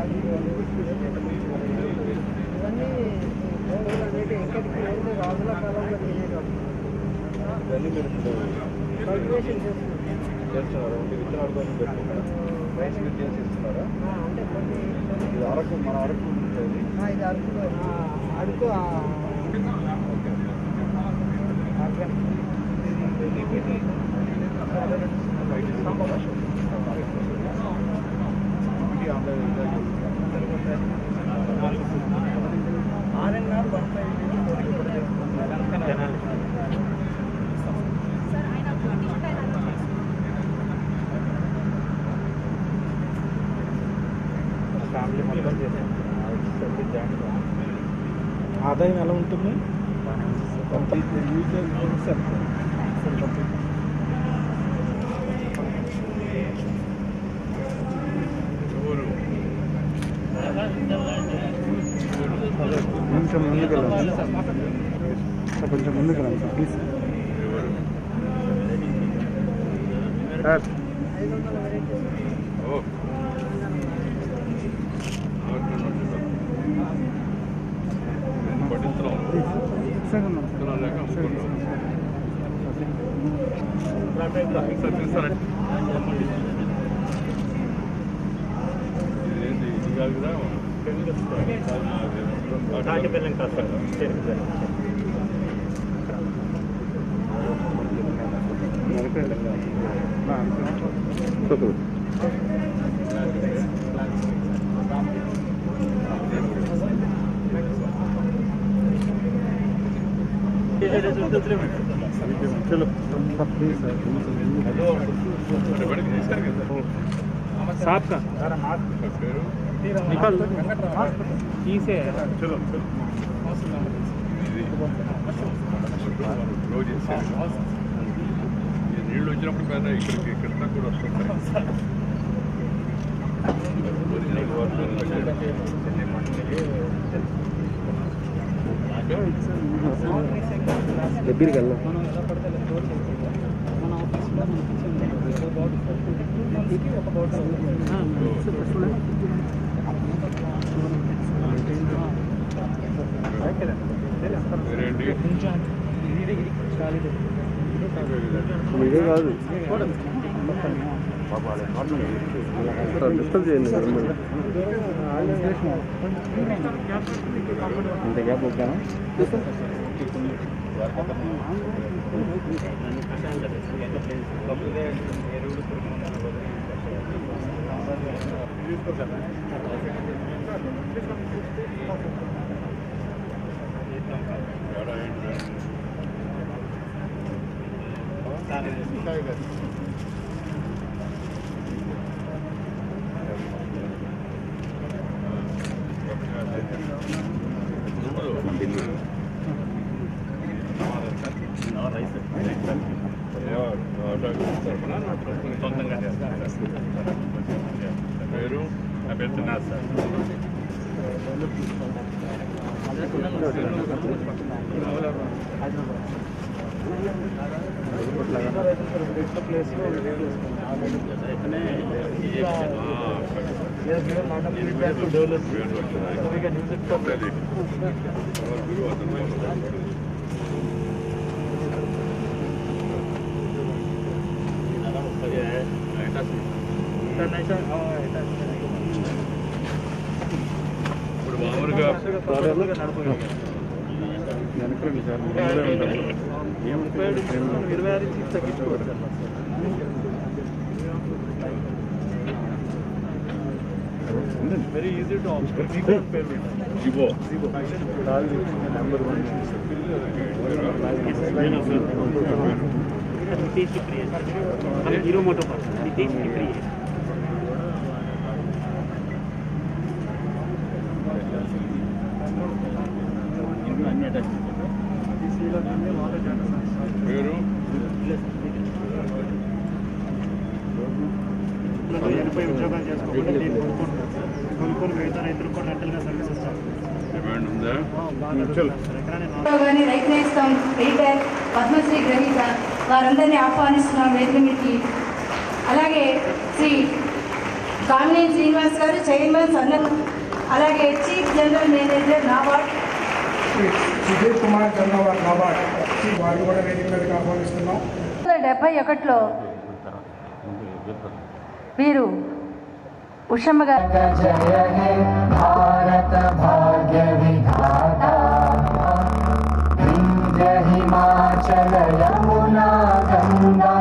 ఇవన్నీ ఎక్కడికి రాజుల కాలంలో తినేటప్పుడు కల్టివేషన్ చేస్తున్నారు. విత్తనాలు కోసం పెట్టుకుంటారు. రైస్ మిల్ చేసి ఇస్తున్నారా? అంటే కొన్ని ఇది అరకు, మన అరకు ఉంటుంది. ఇది అరకు ఫ్యామిలీ మొత్తం చేస్తాం. ఆదాయం ఎలా ఉంటుంది? కొంచెం ముందుకు వెళ్ళండి సార్, కొంచెం ముందుకు వెళ్ళండి సార్ ప్లీజ్ సార్. चलो साहब का निकल से चलो నీళ్ళు వచ్చినప్పుడు కదా ఇక్కడికి ఇక్కడ కూడా వస్తుంటాయి. దగ్గరికి వెళ్దాం. ఇదే కాదు డిస్టర్బ్ చేయండి ఇంత గ్యాప్ ఓకేనా? సొంతంగా పేరు నా పేరు తిన్నారు సార్. ఇప్పుడు మామూలుగా వెనకరండి సార్, 26 తగ్గించుకోవచ్చు. Very easy to జిబో number 1 Nitish प्रिय हम हीरो मोटो पर नीतीश प्रिय ఉద్యోగాలు చేసుకోకుండా కొనుక్కొని మిగతా రైతులకు కూడా రెంటల్గా సర్వీస్ ఇస్తారు. రైతు నేస్తం ఎడిటర్ పద్మశ్రీ గ్రహీత వారందరినీ ఆహ్వానిస్తున్నాం వేదిక మీదకి. అలాగే శ్రీ కామినేని శ్రీనివాస్ గారు, చైర్మన్ సన్నల్, అలాగే chief general manager NABARD. Sudheer Kumar Jannavar NABARD వారు కూడా వేదిక మీదకి ఆహ్వానిస్తున్నాం. 1971లో వీరు ఉషమ్మ గారు जय हे भारत भाग्य विधाता विंध्य हिमाचल यमुना गंगा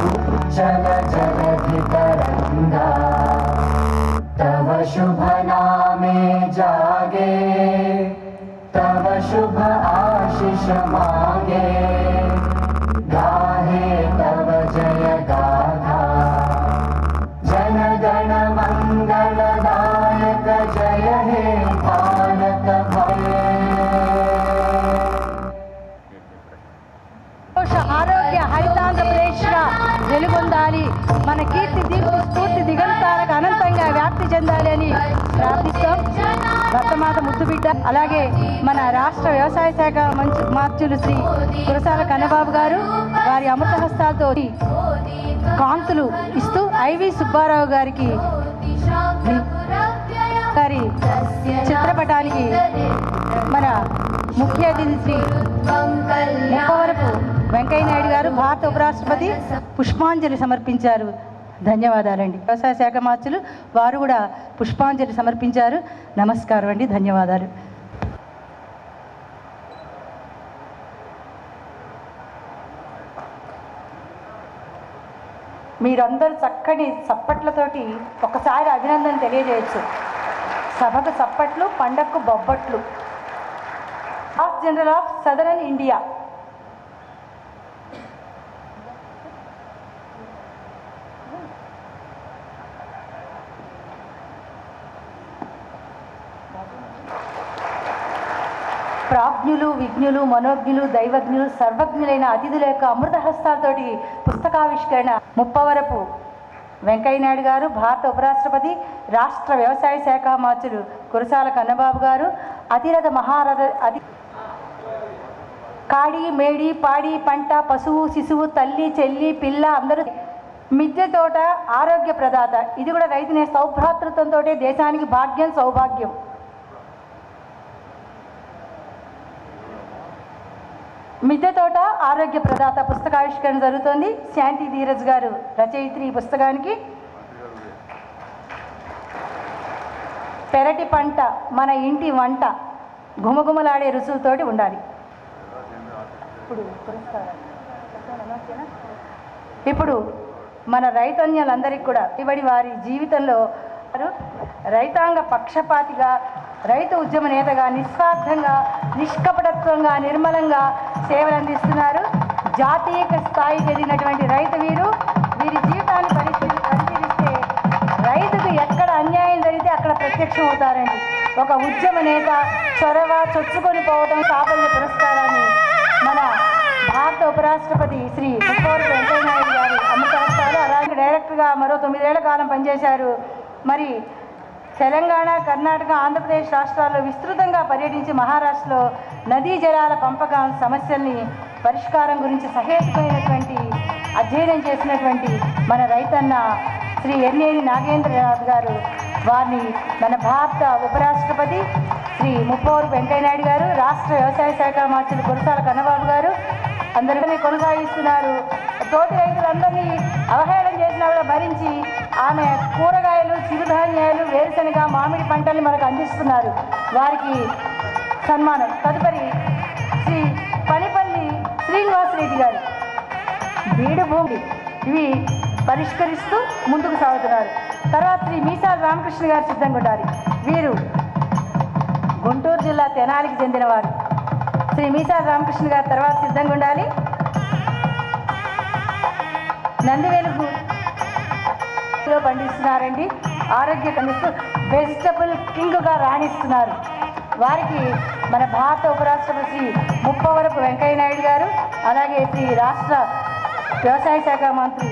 उच्चल जलधि तरंगा तव शुभ नामे जागे तव शुभ आशीष मांगे गाहे तव जय गाथा जन गण मंगलदायक जय हे भारत ఆరోగ్య హరితాంధ్రప్రదేశ్గా వెలుగొందాలి, మన కీర్తి దీప్తి స్ఫూర్తి దిగంతాలకు అనంతంగా వ్యాప్తి చెందాలి అని ప్రార్థిస్తాం. భర్తమాత ముద్దుబిడ్డ, అలాగే మన రాష్ట్ర వ్యవసాయ శాఖ మార్చులు శ్రీ కురసాల కన్నబాబు గారు వారి అమృత హస్తాలతో కాంతులు ఇస్తూ ఐవి సుబ్బారావు గారికి గారి చిత్రపటానికి మన ముఖ్య అతిథి శ్రీ ముప్పవరపు వెంకయ్య నాయుడు గారు భారత ఉపరాష్ట్రపతి పుష్పాంజలి సమర్పించారు. ధన్యవాదాలండి. వ్యవసాయ శాఖ మార్చులు వారు కూడా పుష్పాంజలి సమర్పించారు. నమస్కారం అండి, ధన్యవాదాలు. మీరందరూ చక్కని చప్పట్లతోటి ఒకసారి అభినందన తెలియజేయచ్చు. సభకు చప్పట్లు, పండగకు బొబ్బట్లు. Of general of southern India ప్రాజ్ఞులు, విజ్ఞులు, మనోజ్ఞులు, దైవజ్ఞులు, సర్వజ్ఞులైన అతిథుల యొక్క అమృత హస్తాలతోటి పుస్తకావిష్కరణ ముప్పవరపు వెంకయ్య నాయుడు గారు, భారత ఉపరాష్ట్రపతి, రాష్ట్ర వ్యవసాయ శాఖ మార్చులు కురసాల కన్నబాబు గారు, అతిరథ మహారథ కాడి మేడి పాడి పంట పశువు శిశువు తల్లి చెల్లి పిల్ల అందరూ మిద్దె తోట ఆరోగ్య ప్రదాత. ఇది కూడా రైతునే సౌభ్రాతృత్వంతో దేశానికి భాగ్యం సౌభాగ్యం. మిద్దె తోట ఆరోగ్య ప్రదాత పుస్తకావిష్కరణ జరుగుతోంది. శాంతి ధీరజ్ గారు రచయిత్రి ఈ పుస్తకానికి. పెరటి పంట మన ఇంటి వంట గుమగుమలాడే రుసులతోటి ఉండాలి. ఇప్పుడు మన రైతన్యులందరికీ కూడా ఇవడి వారి జీవితంలో రైతాంగ పక్షపాతిగా, రైతు ఉద్యమ నేతగా, నిస్వార్థంగా, నిష్కపటత్వంగా, నిర్మలంగా సేవలు అందిస్తున్నారు. జాతీయ స్థాయికి ఎదిగినటువంటి రైతు వీరి జీవితాన్ని పరిశీలిస్తే రైతుకు ఎక్కడ అన్యాయం జరిగితే అక్కడ ప్రత్యక్షం అవుతారండి. ఒక ఉద్యమ నేత చొరవ చొచ్చుకొని పోవడం సాఫల్య పురస్కారాన్ని మన భారత ఉపరాష్ట్రపతి శ్రీ ముప్పవరపు వెంకయ్య నాయుడు గారు అమృతహస్తాలు. అలాగే డైరెక్టర్గా మరో 9 ఏళ్ల కాలం పనిచేశారు. మరి తెలంగాణ, కర్ణాటక, ఆంధ్రప్రదేశ్ రాష్ట్రాల్లో విస్తృతంగా పర్యటించి మహారాష్ట్రలో నదీ జలాల పంపకం సమస్యల్ని పరిష్కారం గురించి సహేతుకమైనటువంటి అధ్యయనం చేసినటువంటి మన రైతన్న శ్రీ ఎర్నేని నాగేంద్రనాథ్ గారు, వారిని మన భారత ఉపరాష్ట్రపతి శ్రీ ముప్పవరపు వెంకయ్య నాయుడు గారు, రాష్ట్ర వ్యవసాయ శాఖ మార్చులు కురసాల కన్నబాబు గారు అందరినీ కొనసాగిస్తున్నారు. తోటి రైతులందరినీ అవహేళన చేసినా కూడా భరించి ఆమె కూరగాయలు, చిరుధాన్యాలు, వేరుశనగ, మామిడి పంటల్ని మనకు అందిస్తున్నారు. వారికి సన్మానం. తదుపరి శ్రీ పనిపల్లి శ్రీనివాసరెడ్డి గారు బీడు భూమి ఇవి పరిష్కరిస్తూ ముందుకు సాగుతున్నారు. తర్వాత శ్రీ మీసాల రామకృష్ణ గారు సిద్ధంగా ఉండాలి. వీరు గుంటూరు జిల్లా తెనాలికి చెందినవారు. శ్రీ మీసాల రామకృష్ణ గారు తర్వాత సిద్ధంగా ఉండాలి. నందివేలులో పండిస్తున్నారండి. ఆరోగ్య కండిస్తూ వెజిటబుల్ కింగ్గా రాణిస్తున్నారు. వారికి మన భారత ఉపరాష్ట్రపతి శ్రీ ముప్పవరపు వెంకయ్య నాయుడు గారు, అలాగే శ్రీ రాష్ట్ర వ్యవసాయ శాఖ మంత్రి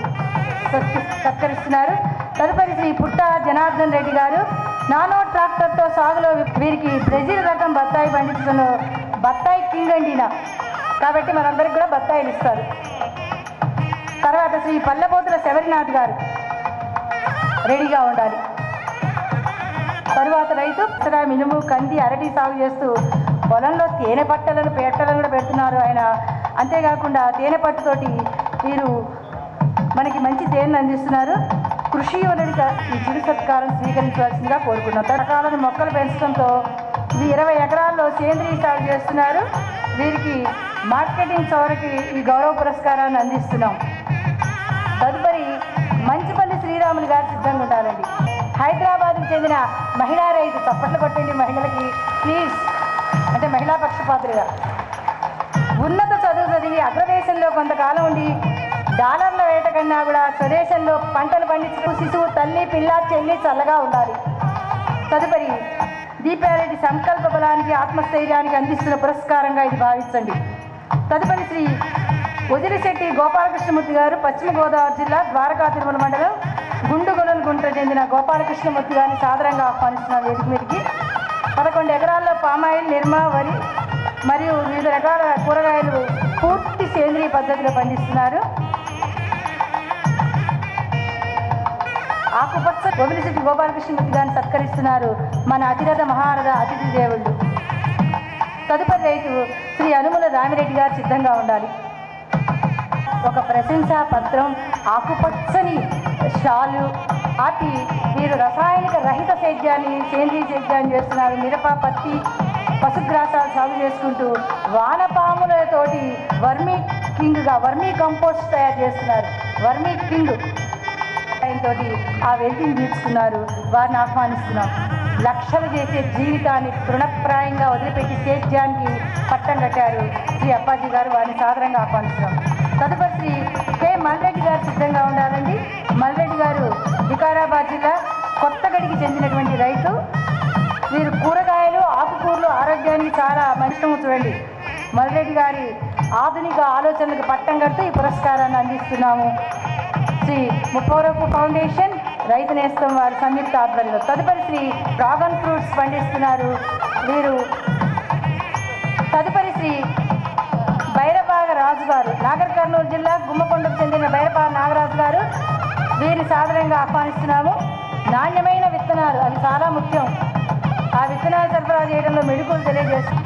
సత్కరిస్తున్నారు. తదుపరి శ్రీ పుట్ట జనార్దన్ రెడ్డి గారు నానో ట్రాక్టర్తో సాగులో వీరికి బ్రెజిల్ రకం బత్తాయి పండించడంలో బత్తాయి కింగ్ అండిన కాబట్టి మనందరికి కూడా బత్తాయిలు ఇస్తారు. తర్వాత శ్రీ పల్లెపోతుల శబరినాథ్ గారు రెడీగా ఉండాలి. తరువాత రైతు పచ్చగా మినుము కంది అరటి సాగు చేస్తూ పొలంలో తేనె పెట్టలను కూడా పెడుతున్నారు ఆయన. అంతేకాకుండా తేనె పట్టుతోటి వీరు మనకి మంచి తేనెను అందిస్తున్నారు. కృషి వనరుగా ఈ చిరు సత్కారం స్వీకరించవలసిందిగా కోరుకున్నాం. రకాలను మొక్కలు పెంచడంతో 20 ఎకరాల్లో సేంద్రీయ సాగు చేస్తున్నారు. వీరికి మార్కెటింగ్ చౌరకి ఈ గౌరవ పురస్కారాన్ని అందిస్తున్నాం. తదుపరి మంచిపల్లి శ్రీరాములు గారు సిద్ధంగా ఉండాలండి. హైదరాబాద్కు చెందిన మహిళా రైతు. చప్పట్లు కొట్టండి మహిళలకి ప్లీజ్. అంటే మహిళా పక్షపాతులుగా ఉన్నత చదువు చదివి అగ్రదేశంలో కొంతకాలం ఉండి డాలర్ల వేట కన్నా కూడా స్వదేశంలో పంటలు పండించుకు శిశువు తల్లి పిల్ల చెల్లి చల్లగా ఉండాలి. తదుపరి దీపారెడ్డి సంకల్ప బలానికి ఆత్మస్థైర్యానికి అందిస్తున్న పురస్కారంగా ఇది భావించండి. తదుపరి శ్రీ వదిలిశెట్టి గోపాలకృష్ణమూర్తి గారు, పశ్చిమ గోదావరి జిల్లా ద్వారకా తిరుమల మండలం గుండుగుంట చెందిన గోపాలకృష్ణమూర్తి గారిని సాదరంగా ఆహ్వానిస్తున్న వేదిక మీదకి. 11 ఎకరాల్లో పామాయిల్, నిర్మా, వరి మరియు వివిధ రకాల కూరగాయలు పూర్తి సేంద్రీయ పద్ధతిలో పండిస్తున్నారు. ఆకుపచ్చ వదిలిశెట్టి గోపాలకృష్ణమూర్తి గారిని సత్కరిస్తున్నారు మన అతిరథ మహారథ అతిథి దేవుళ్ళు. తదుపరి రైతు శ్రీ అనుముల రామిరెడ్డి గారు సిద్ధంగా ఉండాలి. ఒక ప్రశంసా పత్రం, ఆకుపచ్చని షాలు ఆపి వీరు రసాయనిక రహిత సేంద్రీయ సేద్యాన్ని చేస్తున్నారు. మిరప, పత్తి, పశుగ్రాసాలు సాగు చేసుకుంటూ వానపాములతోటి వర్మీ కంపోస్ట్ తయారు చేస్తున్నారు. వర్మీ కింగ్ తోటి ఆ వెల్తిని తీర్చుకున్నారు. వారిని ఆహ్వానిస్తున్నాం. లక్షలు చేసే జీవితాన్ని తృణప్రాయంగా వదిలిపెట్టి సేద్యానికి పట్టం కట్టారు శ్రీ అప్పాజీ గారు. వారిని సాదరంగా ఆహ్వానిస్తున్నాం. తదుపరి శ్రీ కె మల్రెడ్డి గారు సిద్ధంగా ఉండాలండి. మల్రెడ్డి గారు వికారాబాద్ జిల్లా కొత్తగడికి చెందినటువంటి రైతు. వీరు కూరగాయలు, ఆకుకూరలు ఆరోగ్యానికి చాలా మంచిగా చూడండి. మల్రెడ్డి గారి ఆధునిక ఆలోచనలకు పట్టం కడుతూ ఈ పురస్కారాన్ని అందిస్తున్నాము. శ్రీ ముప్పవరపు ఫౌండేషన్, రైతు నేస్తం వారి సంయుక్త ఆధ్వర్యంలో. తదుపరి శ్రీ డ్రాగన్ ఫ్రూట్స్ పండిస్తున్నారు వీరు. తదుపరి శ్రీ బైరపాగ రాజు గారు, నాగర్ కర్నూలు జిల్లా గుమ్మకొండకు చెందిన బైరపాగ నాగరాజు గారు. వీరిని సాదరంగా ఆహ్వానిస్తున్నాము. నాణ్యమైన విత్తనాలు అవి చాలా ముఖ్యం. ఆ విత్తనాలు సరఫరా చేయడంలో మెళుకువలు తెలియజేస్తారు.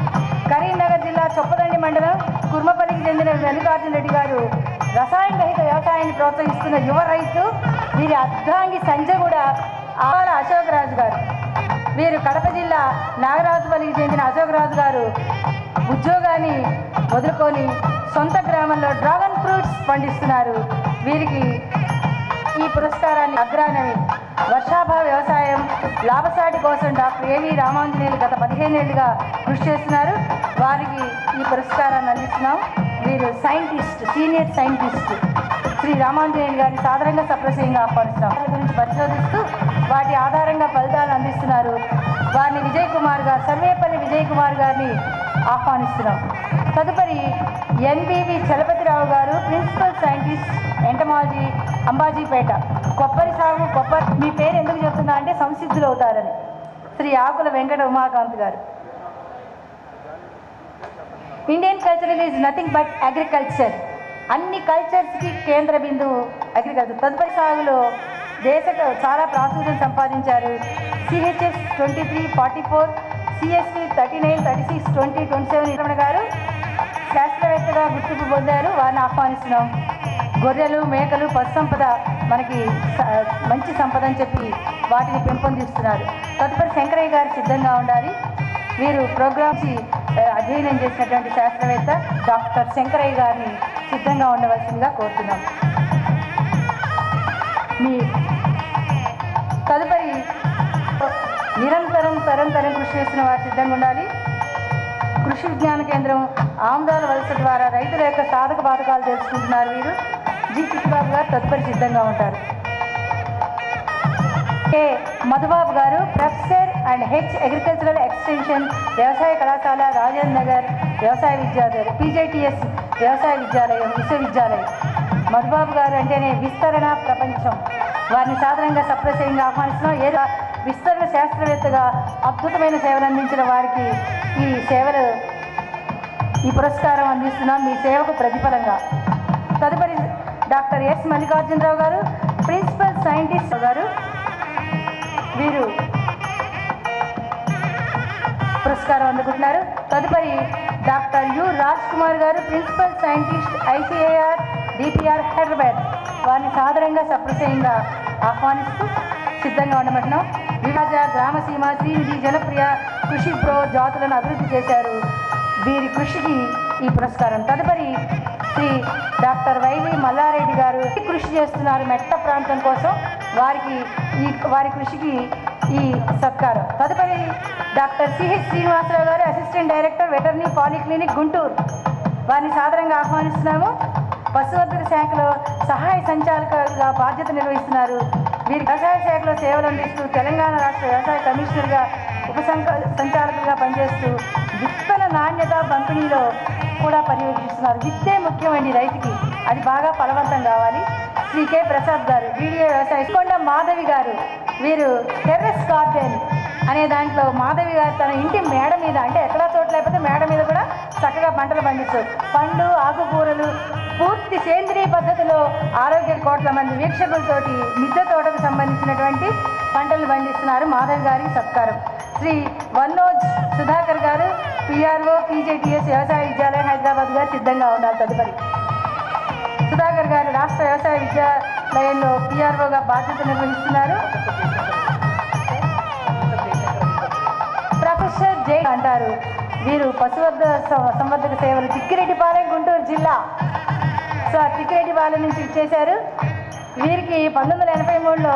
కరీంనగర్ జిల్లా చొప్పదండి మండలం కుర్మపల్లికి చెందిన మల్లికార్జున రెడ్డి గారు రసాయన రహిత వ్యవసాయాన్ని ప్రోత్సహిస్తున్న యువ రైతు. వీరి అర్ధాంగి సంజయగూడ ఆవాల అశోక్ రాజు గారు. వీరు కడప జిల్లా నాగరాజుపల్లికి చెందిన అశోక్ రాజు గారు ఉద్యోగాన్ని వదులుకొని సొంత గ్రామంలో డ్రాగన్ ఫ్రూట్స్ పండిస్తున్నారు. వీరికి ఈ పురస్కారాన్ని అగ్రానవి వర్షాభావ వ్యవసాయం లాభసాటి కోసం డాక్టర్ ఏవి రామాంజనేయులు గత 15 ఏళ్లుగా కృషి చేస్తున్నారు. వారికి ఈ పురస్కారాన్ని అందిస్తున్నాం. వీరు scientist, senior scientist Shri Ramanjaneyulu గారిని సాధారణంగా సప్రశయంగా ఆహ్వానిస్తున్నాం. వారి గురించి పరిశోధిస్తూ వాటి ఆధారంగా ఫలితాలను అందిస్తున్నారు. వారిని విజయ్ కుమార్ గారు, సర్వేపల్లి విజయ్ కుమార్ గారిని ఆహ్వానిస్తున్నాం. తదుపరి ఎన్బివి చలపతిరావు గారు, ప్రిన్సిపల్ సైంటిస్ట్ ఎంటమాలజీ, అంబాజీపేట. కొబ్బరి సాగు, మీ పేరు ఎందుకు చెప్తున్నా అంటే సంసిద్ధులు అవుతారని. శ్రీ ఆకుల వెంకట ఉమాకాంత్ గారు. Indian cultural is nothing but agriculture. అన్ని కల్చర్స్కి కేంద్ర బిందువు అగ్రికల్చర్. తదుపరి సాగులో చాలా ప్రాచుర్యం సంపాదించారు. సిహెచ్ఎస్ 2344, సిఎస్వి 39, 36, 20, 27 రమణ గారు శాస్త్రవేత్తగా గుర్తింపు పొందారు. వారిని ఆహ్వానిస్తున్నాం. గొర్రెలు, మేకలు, పశు సంపద మనకి మంచి సంపద అని చెప్పి వాటిని పెంపొందిస్తున్నారు. తదుపరి శంకరయ్య గారు సిద్ధంగా ఉండాలి. వీరు ప్రోగ్రామ్స్ అధ్యయనం చేసినటువంటి శాస్త్రవేత్త డాక్టర్ శంకరయ్య గారిని సిద్ధంగా ఉండవలసిందిగా కోరుతున్నాం. మీ తదుపరి నిరంతరం కృషి చేస్తున్న వారు సిద్ధంగా ఉండాలి. కృషి విజ్ఞాన కేంద్రం ఆమ్దాల వలస ద్వారా రైతుల యొక్క సాధక బాధకాలు తెలుసుకుంటున్నారు వీరు. జి చిట్టుబాబు గారు తదుపరి సిద్ధంగా ఉంటారు. కె మధుబాబు గారు, professor and H agricultural extension, వ్యవసాయ కళాశాల, రాజేంద్ర నగర్ వ్యవసాయ విద్యాలయం, పీజేటీఎస్ వ్యవసాయ విశ్వవిద్యాలయం. మధుబాబు గారు అంటేనే విస్తరణ ప్రపంచం. వారిని సాధారణంగా సప్రశయంగా ఆహ్వానిస్తున్నాం. ఏదో విస్తరణ శాస్త్రవేత్తగా అద్భుతమైన సేవలు అందించిన వారికి ఈ పురస్కారం అందిస్తున్నాం మీ సేవకు ప్రతిఫలంగా. తదుపరి డాక్టర్ ఎస్ మల్లికార్జునరావు గారు, ప్రిన్సిపల్ సైంటిస్ట్ గారు. వీరు పురస్కారం అందుకుంటున్నారు. తదుపరి doctor you Raj Kumar garu, principal scientist, ICAR DPR Hyderabad. వారిని సాదరంగా సప్రశయంగా ఆహ్వానిస్తూ సిద్ధంగా ఉండమంటున్నాం. విభాజ, గ్రామసీమ, శ్రీనిధి, జనప్రియ, కృషి ప్రో జాతులను అభివృద్ధి చేశారు. వీరి కృషికి ఈ పురస్కారం. తదుపరి శ్రీ డాక్టర్ వైవి మల్లారెడ్డి గారు కృషి చేస్తున్నారు మెట్ట ప్రాంతం కోసం. వారి కృషికి ఈ సత్కారం. తదుపరి డాక్టర్ సిహెచ్ శ్రీనివాసరావు గారు, assistant director, veterinary polyclinic, Guntur. వారిని సాదరంగా ఆహ్వానిస్తున్నాము. పశువర్ధక శాఖలో సహాయ సంచాలకులుగా బాధ్యత నిర్వహిస్తున్నారు. వీరి వ్యవసాయ శాఖలో సేవలు అందిస్తూ తెలంగాణ రాష్ట్ర వ్యవసాయ కమిషనర్గా సంచాలకులుగా పనిచేస్తూ విత్తన నాణ్యత పంపిణీలో కూడా పర్యవేక్షిస్తున్నారు. విత్తే ముఖ్యమండి రైతుకి, అది బాగా ఫలవంతం కావాలి. శ్రీ కె ప్రసాద్ గారు, వీడియో వ్యవసాయ. కొండ మాధవి గారు, వీరు టెర్రస్ గార్డెన్ అనే దాంట్లో మాధవి గారు తన ఇంటి మేడ మీద, అంటే ఎక్కడా చోట లేకపోతే మేడ మీద కూడా చక్కగా పంటలు పండిస్తారు. పండ్లు, ఆకుకూరలు పూర్తి సేంద్రీయ పద్ధతిలో ఆరోగ్య కోట్ల మంది వీక్షకులతోటి మిద్దె తోటకు సంబంధించినటువంటి పంటలు పండిస్తున్నారు. మాధవి గారికి సత్కారం. శ్రీ వన్నోజ్ సుధాకర్ గారు, PRO PJTS వ్యవసాయ విద్యాలయం హైదరాబాద్ గారు సిద్ధంగా ఉన్నారు. తదుపరి సుధాకర్ గారు రాష్ట్ర వ్యవసాయ విద్యాలయంలో PROగా బాధ్యత నిర్వహిస్తున్నారు. ప్రొఫెసర్ జై అంటారు. వీరు సంవర్ధక సేవలు, తిక్కిరెడ్డిపాలెం, గుంటూరు జిల్లా. సో తిక్కిరెడ్డిపాలెం నుంచి ఇచ్చేశారు. వీరికి 1983లో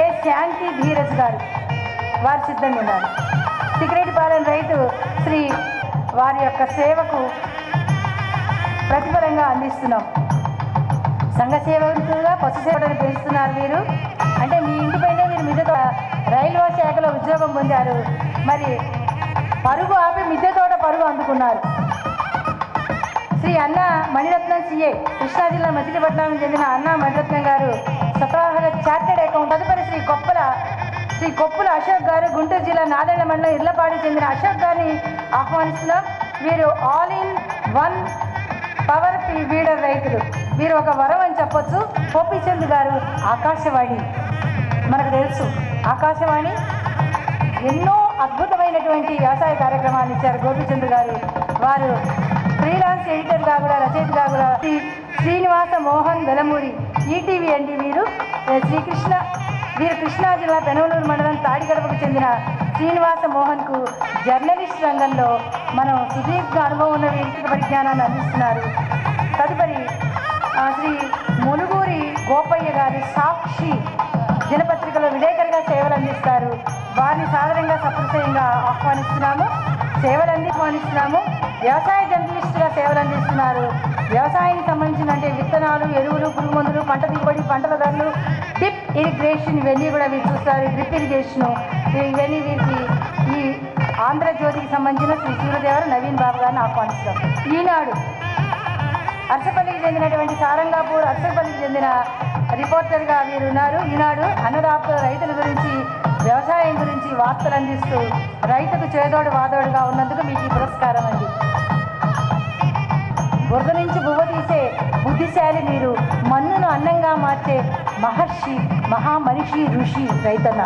ఏ శాంతి ధీరజ్ గారు, వారు సిద్ధంగా ఉన్నారు. తిక్కిరెడ్డిపాలెం రైతు శ్రీ వారి యొక్క సేవకు ప్రతిఫలంగా అందిస్తున్నాం. సంఘ సేవకులుగా పశు సేవలను పెంచుతున్నారు. వీరు అంటే మీ ఇంటిపైనే మీరు మిద్దెతో రైల్వే శాఖలో ఉద్యోగం పొందారు. మరి పరుగు ఆపి మిద్దె తోట పరుగు అందుకున్నారు. శ్రీ అన్న మణిరత్నం CA, కృష్ణా జిల్లా మచిలీపట్నం చెందిన అన్న మణిరత్నం గారు స్వతహాగా చార్టెడ్ అకౌంట్. తదుపరి శ్రీ కొప్పుల అశోక్ గారు, గుంటూరు జిల్లా నాదెళ్ల మండలం ఇర్లపాడు చెందిన అశోక్ గారిని ఆహ్వానిస్తున్నాం. వీరు all in one power weeder రైతులు. వీరు ఒక వరం అని చెప్పొచ్చు. గోపీచంద్ గారు, ఆకాశవాణి, మనకు తెలుసు ఆకాశవాణి ఎన్నో అద్భుతమైనటువంటి వ్యవసాయ కార్యక్రమాలు ఇచ్చారు గోపీచంద్ గారు. వారు ఫ్రీలాన్స్ ఎడిటర్గా కూడా, రచయితగా కూడా. శ్రీనివాస మోహన్ వెలమూరి, ETV అండి. వీరు కృష్ణా జిల్లా పెనమలూరు మండలం తాడిగడపకు చెందిన శ్రీనివాస మోహన్కు జర్నలిస్ట్ రంగంలో మనం సుదీర్ఘ అనుభవం ఉన్న వ్యక్తిగత పరిజ్ఞానాన్ని అందిస్తున్నారు. తదుపరి శ్రీ ములుగూరి గోపయ్య గారు, సాక్షి దినపత్రికలో విలేకరుగా సేవలు అందిస్తారు. వారిని సాధారణంగా సప్రశయంగా ఆహ్వానిస్తున్నాము. వ్యవసాయ జర్నలిస్టుగా సేవలు అందిస్తున్నారు. వ్యవసాయానికి సంబంధించిన అంటే విత్తనాలు, ఎరువులు, పురుగు మందులు, పంట దిగుబడి, పంటల ధరలు, డ్రిప్ ఇరిగేషన్, ఇవన్నీ కూడా వీరు చూస్తారు. డ్రిప్ ఇరిగేషను ఇవన్నీ వీరికి ఈ ఆంధ్రజ్యోతికి సంబంధించిన శ్రీ సూర్యదేవర నవీన్ బాబు గారిని ఆహ్వానిస్తాం. ఈనాడు అర్సపల్లికి చెందినటువంటి సారంగాపూర్ అర్సపల్లికి చెందిన రిపోర్టర్గా వీరు ఉన్నారు. ఈనాడు అన్నదాతలు రైతుల గురించి, వ్యవసాయం గురించి వార్తలు అందిస్తూ రైతుకు చేదోడు వాదోడుగా ఉన్నందుకు మీకు ఈ పురస్కారం అండి. బురద నుంచి బువ్వ తీసే బుద్ధిశాలి మీరు, మన్నును అన్నంగా మార్చే మహర్షి, మహామనిషి, ఋషి రైతన్న.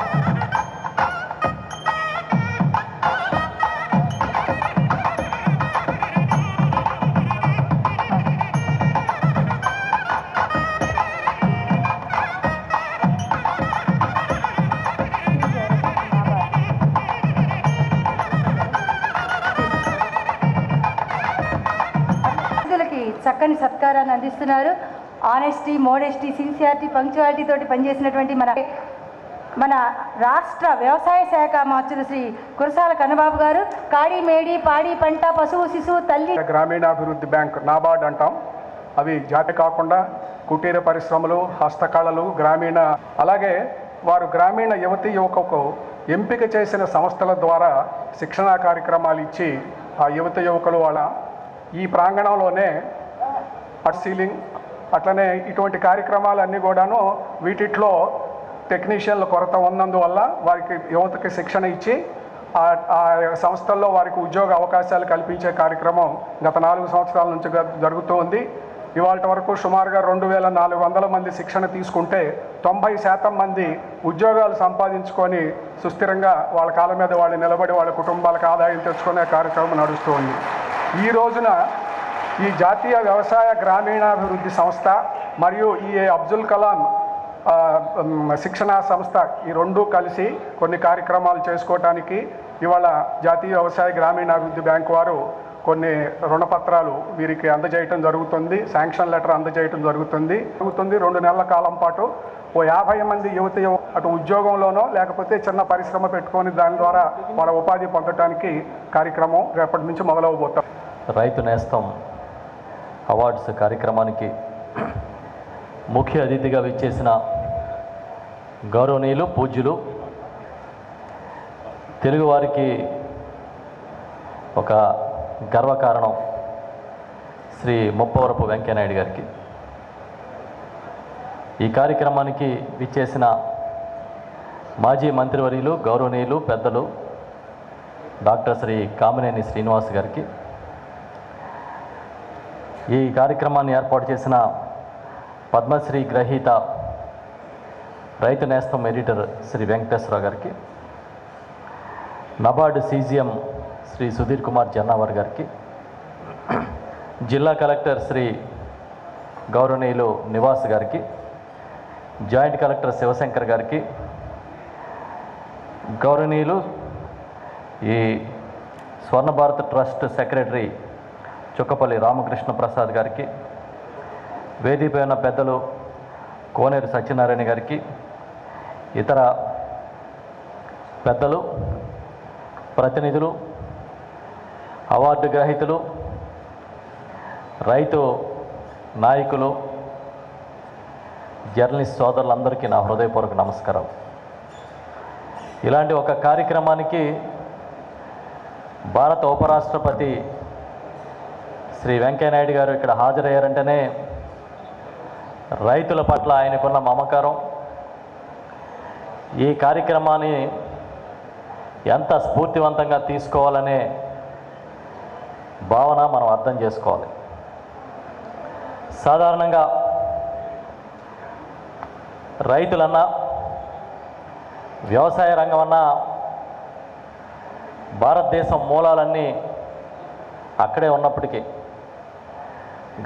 చక్కని సత్కారాన్ని అందిస్తున్నారు. ఆనెస్టీ, మోడెస్టీ, సిన్సియారిటీ, పంక్చువాలిటీ తోటి పనిచేసినటువంటి మన రాష్ట్ర వ్యవసాయ శాఖ మంత్రులు శ్రీ కురసాల కన్నబాబు గారు. కాడి, మేడి, పాడి పంట, పశువు, శిశువు తల్లి గ్రామీణాభివృద్ధి బ్యాంక్ నాబార్డ్ అంటాం. అవి జాతి కాకుండా కుటీర పరిశ్రమలు, హస్తకళలు, గ్రామీణ, అలాగే వారు గ్రామీణ యువతీ యువకులకు ఎంపిక చేసిన సంస్థల ద్వారా శిక్షణా కార్యక్రమాలు ఇచ్చి ఆ యువత యువకులు వాళ్ళ ఈ ప్రాంగణంలోనే సీలింగ్ అట్లనే ఇటువంటి కార్యక్రమాలన్నీ కూడాను వీటిలో టెక్నీషియన్ల కొరత ఉన్నందువల్ల వారికి యువతకి శిక్షణ ఇచ్చి ఆ సంస్థల్లో వారికి ఉద్యోగ అవకాశాలు కల్పించే కార్యక్రమం గత 4 సంవత్సరాల నుంచి జరుగుతూ ఉంది. ఇవాళ వరకు సుమారుగా 2400 మంది శిక్షణ తీసుకుంటే 90% మంది ఉద్యోగాలు సంపాదించుకొని సుస్థిరంగా వాళ్ళ కాళ్ళ మీద వాళ్ళు నిలబడి వాళ్ళ కుటుంబాలకు ఆదాయం తెచ్చుకునే కార్యక్రమం నడుస్తూ ఉంది. ఈ రోజున ఈ జాతీయ వ్యవసాయ గ్రామీణాభివృద్ధి సంస్థ మరియు ఈ అబ్దుల్ కలాం శిక్షణా సంస్థ ఈ రెండూ కలిసి కొన్ని కార్యక్రమాలు చేసుకోవటానికి ఇవాళ జాతీయ వ్యవసాయ గ్రామీణాభివృద్ధి బ్యాంకు వారు కొన్ని రుణపత్రాలు వీరికి అందజేయటం జరుగుతుంది. శాంక్షన్ లెటర్ అందజేయటం జరుగుతుంది. 2 నెలల కాలం పాటు ఓ 50 మంది యువత అటు ఉద్యోగంలోనో లేకపోతే చిన్న పరిశ్రమ పెట్టుకొని దాని ద్వారా వాళ్ళ ఉపాధి పొందడానికి కార్యక్రమం రేపటి నుంచి మొదలవబోతాం. రైతు నేస్తం అవార్డ్స్ కార్యక్రమానికి ముఖ్య అతిథిగా విచ్చేసిన గౌరవనీయులు పూజ్యులు తెలుగువారికి ఒక గర్వకారణం శ్రీ ముప్పవరపు వెంకయ్యనాయుడు గారికి, ఈ కార్యక్రమానికి విచ్చేసిన మాజీ మంత్రివర్యులు గౌరవనీయులు పెద్దలు డాక్టర్ శ్రీ కామినేని శ్రీనివాస్ గారికి, ఈ కార్యక్రమాన్ని ఏర్పాటు చేసిన పద్మశ్రీ గ్రహీత రైతు నేస్తం ఎడిటర్ శ్రీ వెంకటేశ్వరరావు గారికి, నబార్డు సీజీఎం శ్రీ సుధీర్ కుమార్ జన్నావర్ గారికి, జిల్లా కలెక్టర్ శ్రీ గౌరవనీయులు నివాస్ గారికి, జాయింట్ కలెక్టర్ శివశంకర్ గారికి, గౌరవనీయులు ఈ స్వర్ణ భారత్ ట్రస్ట్ సెక్రటరీ చుక్కపల్లి రామకృష్ణ ప్రసాద్ గారికి, వేదికపై ఉన్న పెద్దలు కోనేరు సత్యనారాయణ గారికి, ఇతర పెద్దలు, ప్రతినిధులు, అవార్డు గ్రహీతలు, రైతు నాయకులు, జర్నలిస్ట్ సోదరులందరికీ నా హృదయపూర్వక నమస్కారం. ఇలాంటి ఒక కార్యక్రమానికి భారత ఉపరాష్ట్రపతి శ్రీ వెంకయ్యనాయుడు గారు ఇక్కడ హాజరయ్యారంటేనే రైతుల పట్ల ఆయనకున్న మమకారం, ఈ కార్యక్రమాన్ని ఎంత స్ఫూర్తివంతంగా తీసుకోవాలనే భావన మనం అర్థం చేసుకోవాలి. సాధారణంగా రైతులన్నా వ్యవసాయ రంగం అన్నా భారతదేశం మూలాలన్నీ అక్కడే ఉన్నప్పటికీ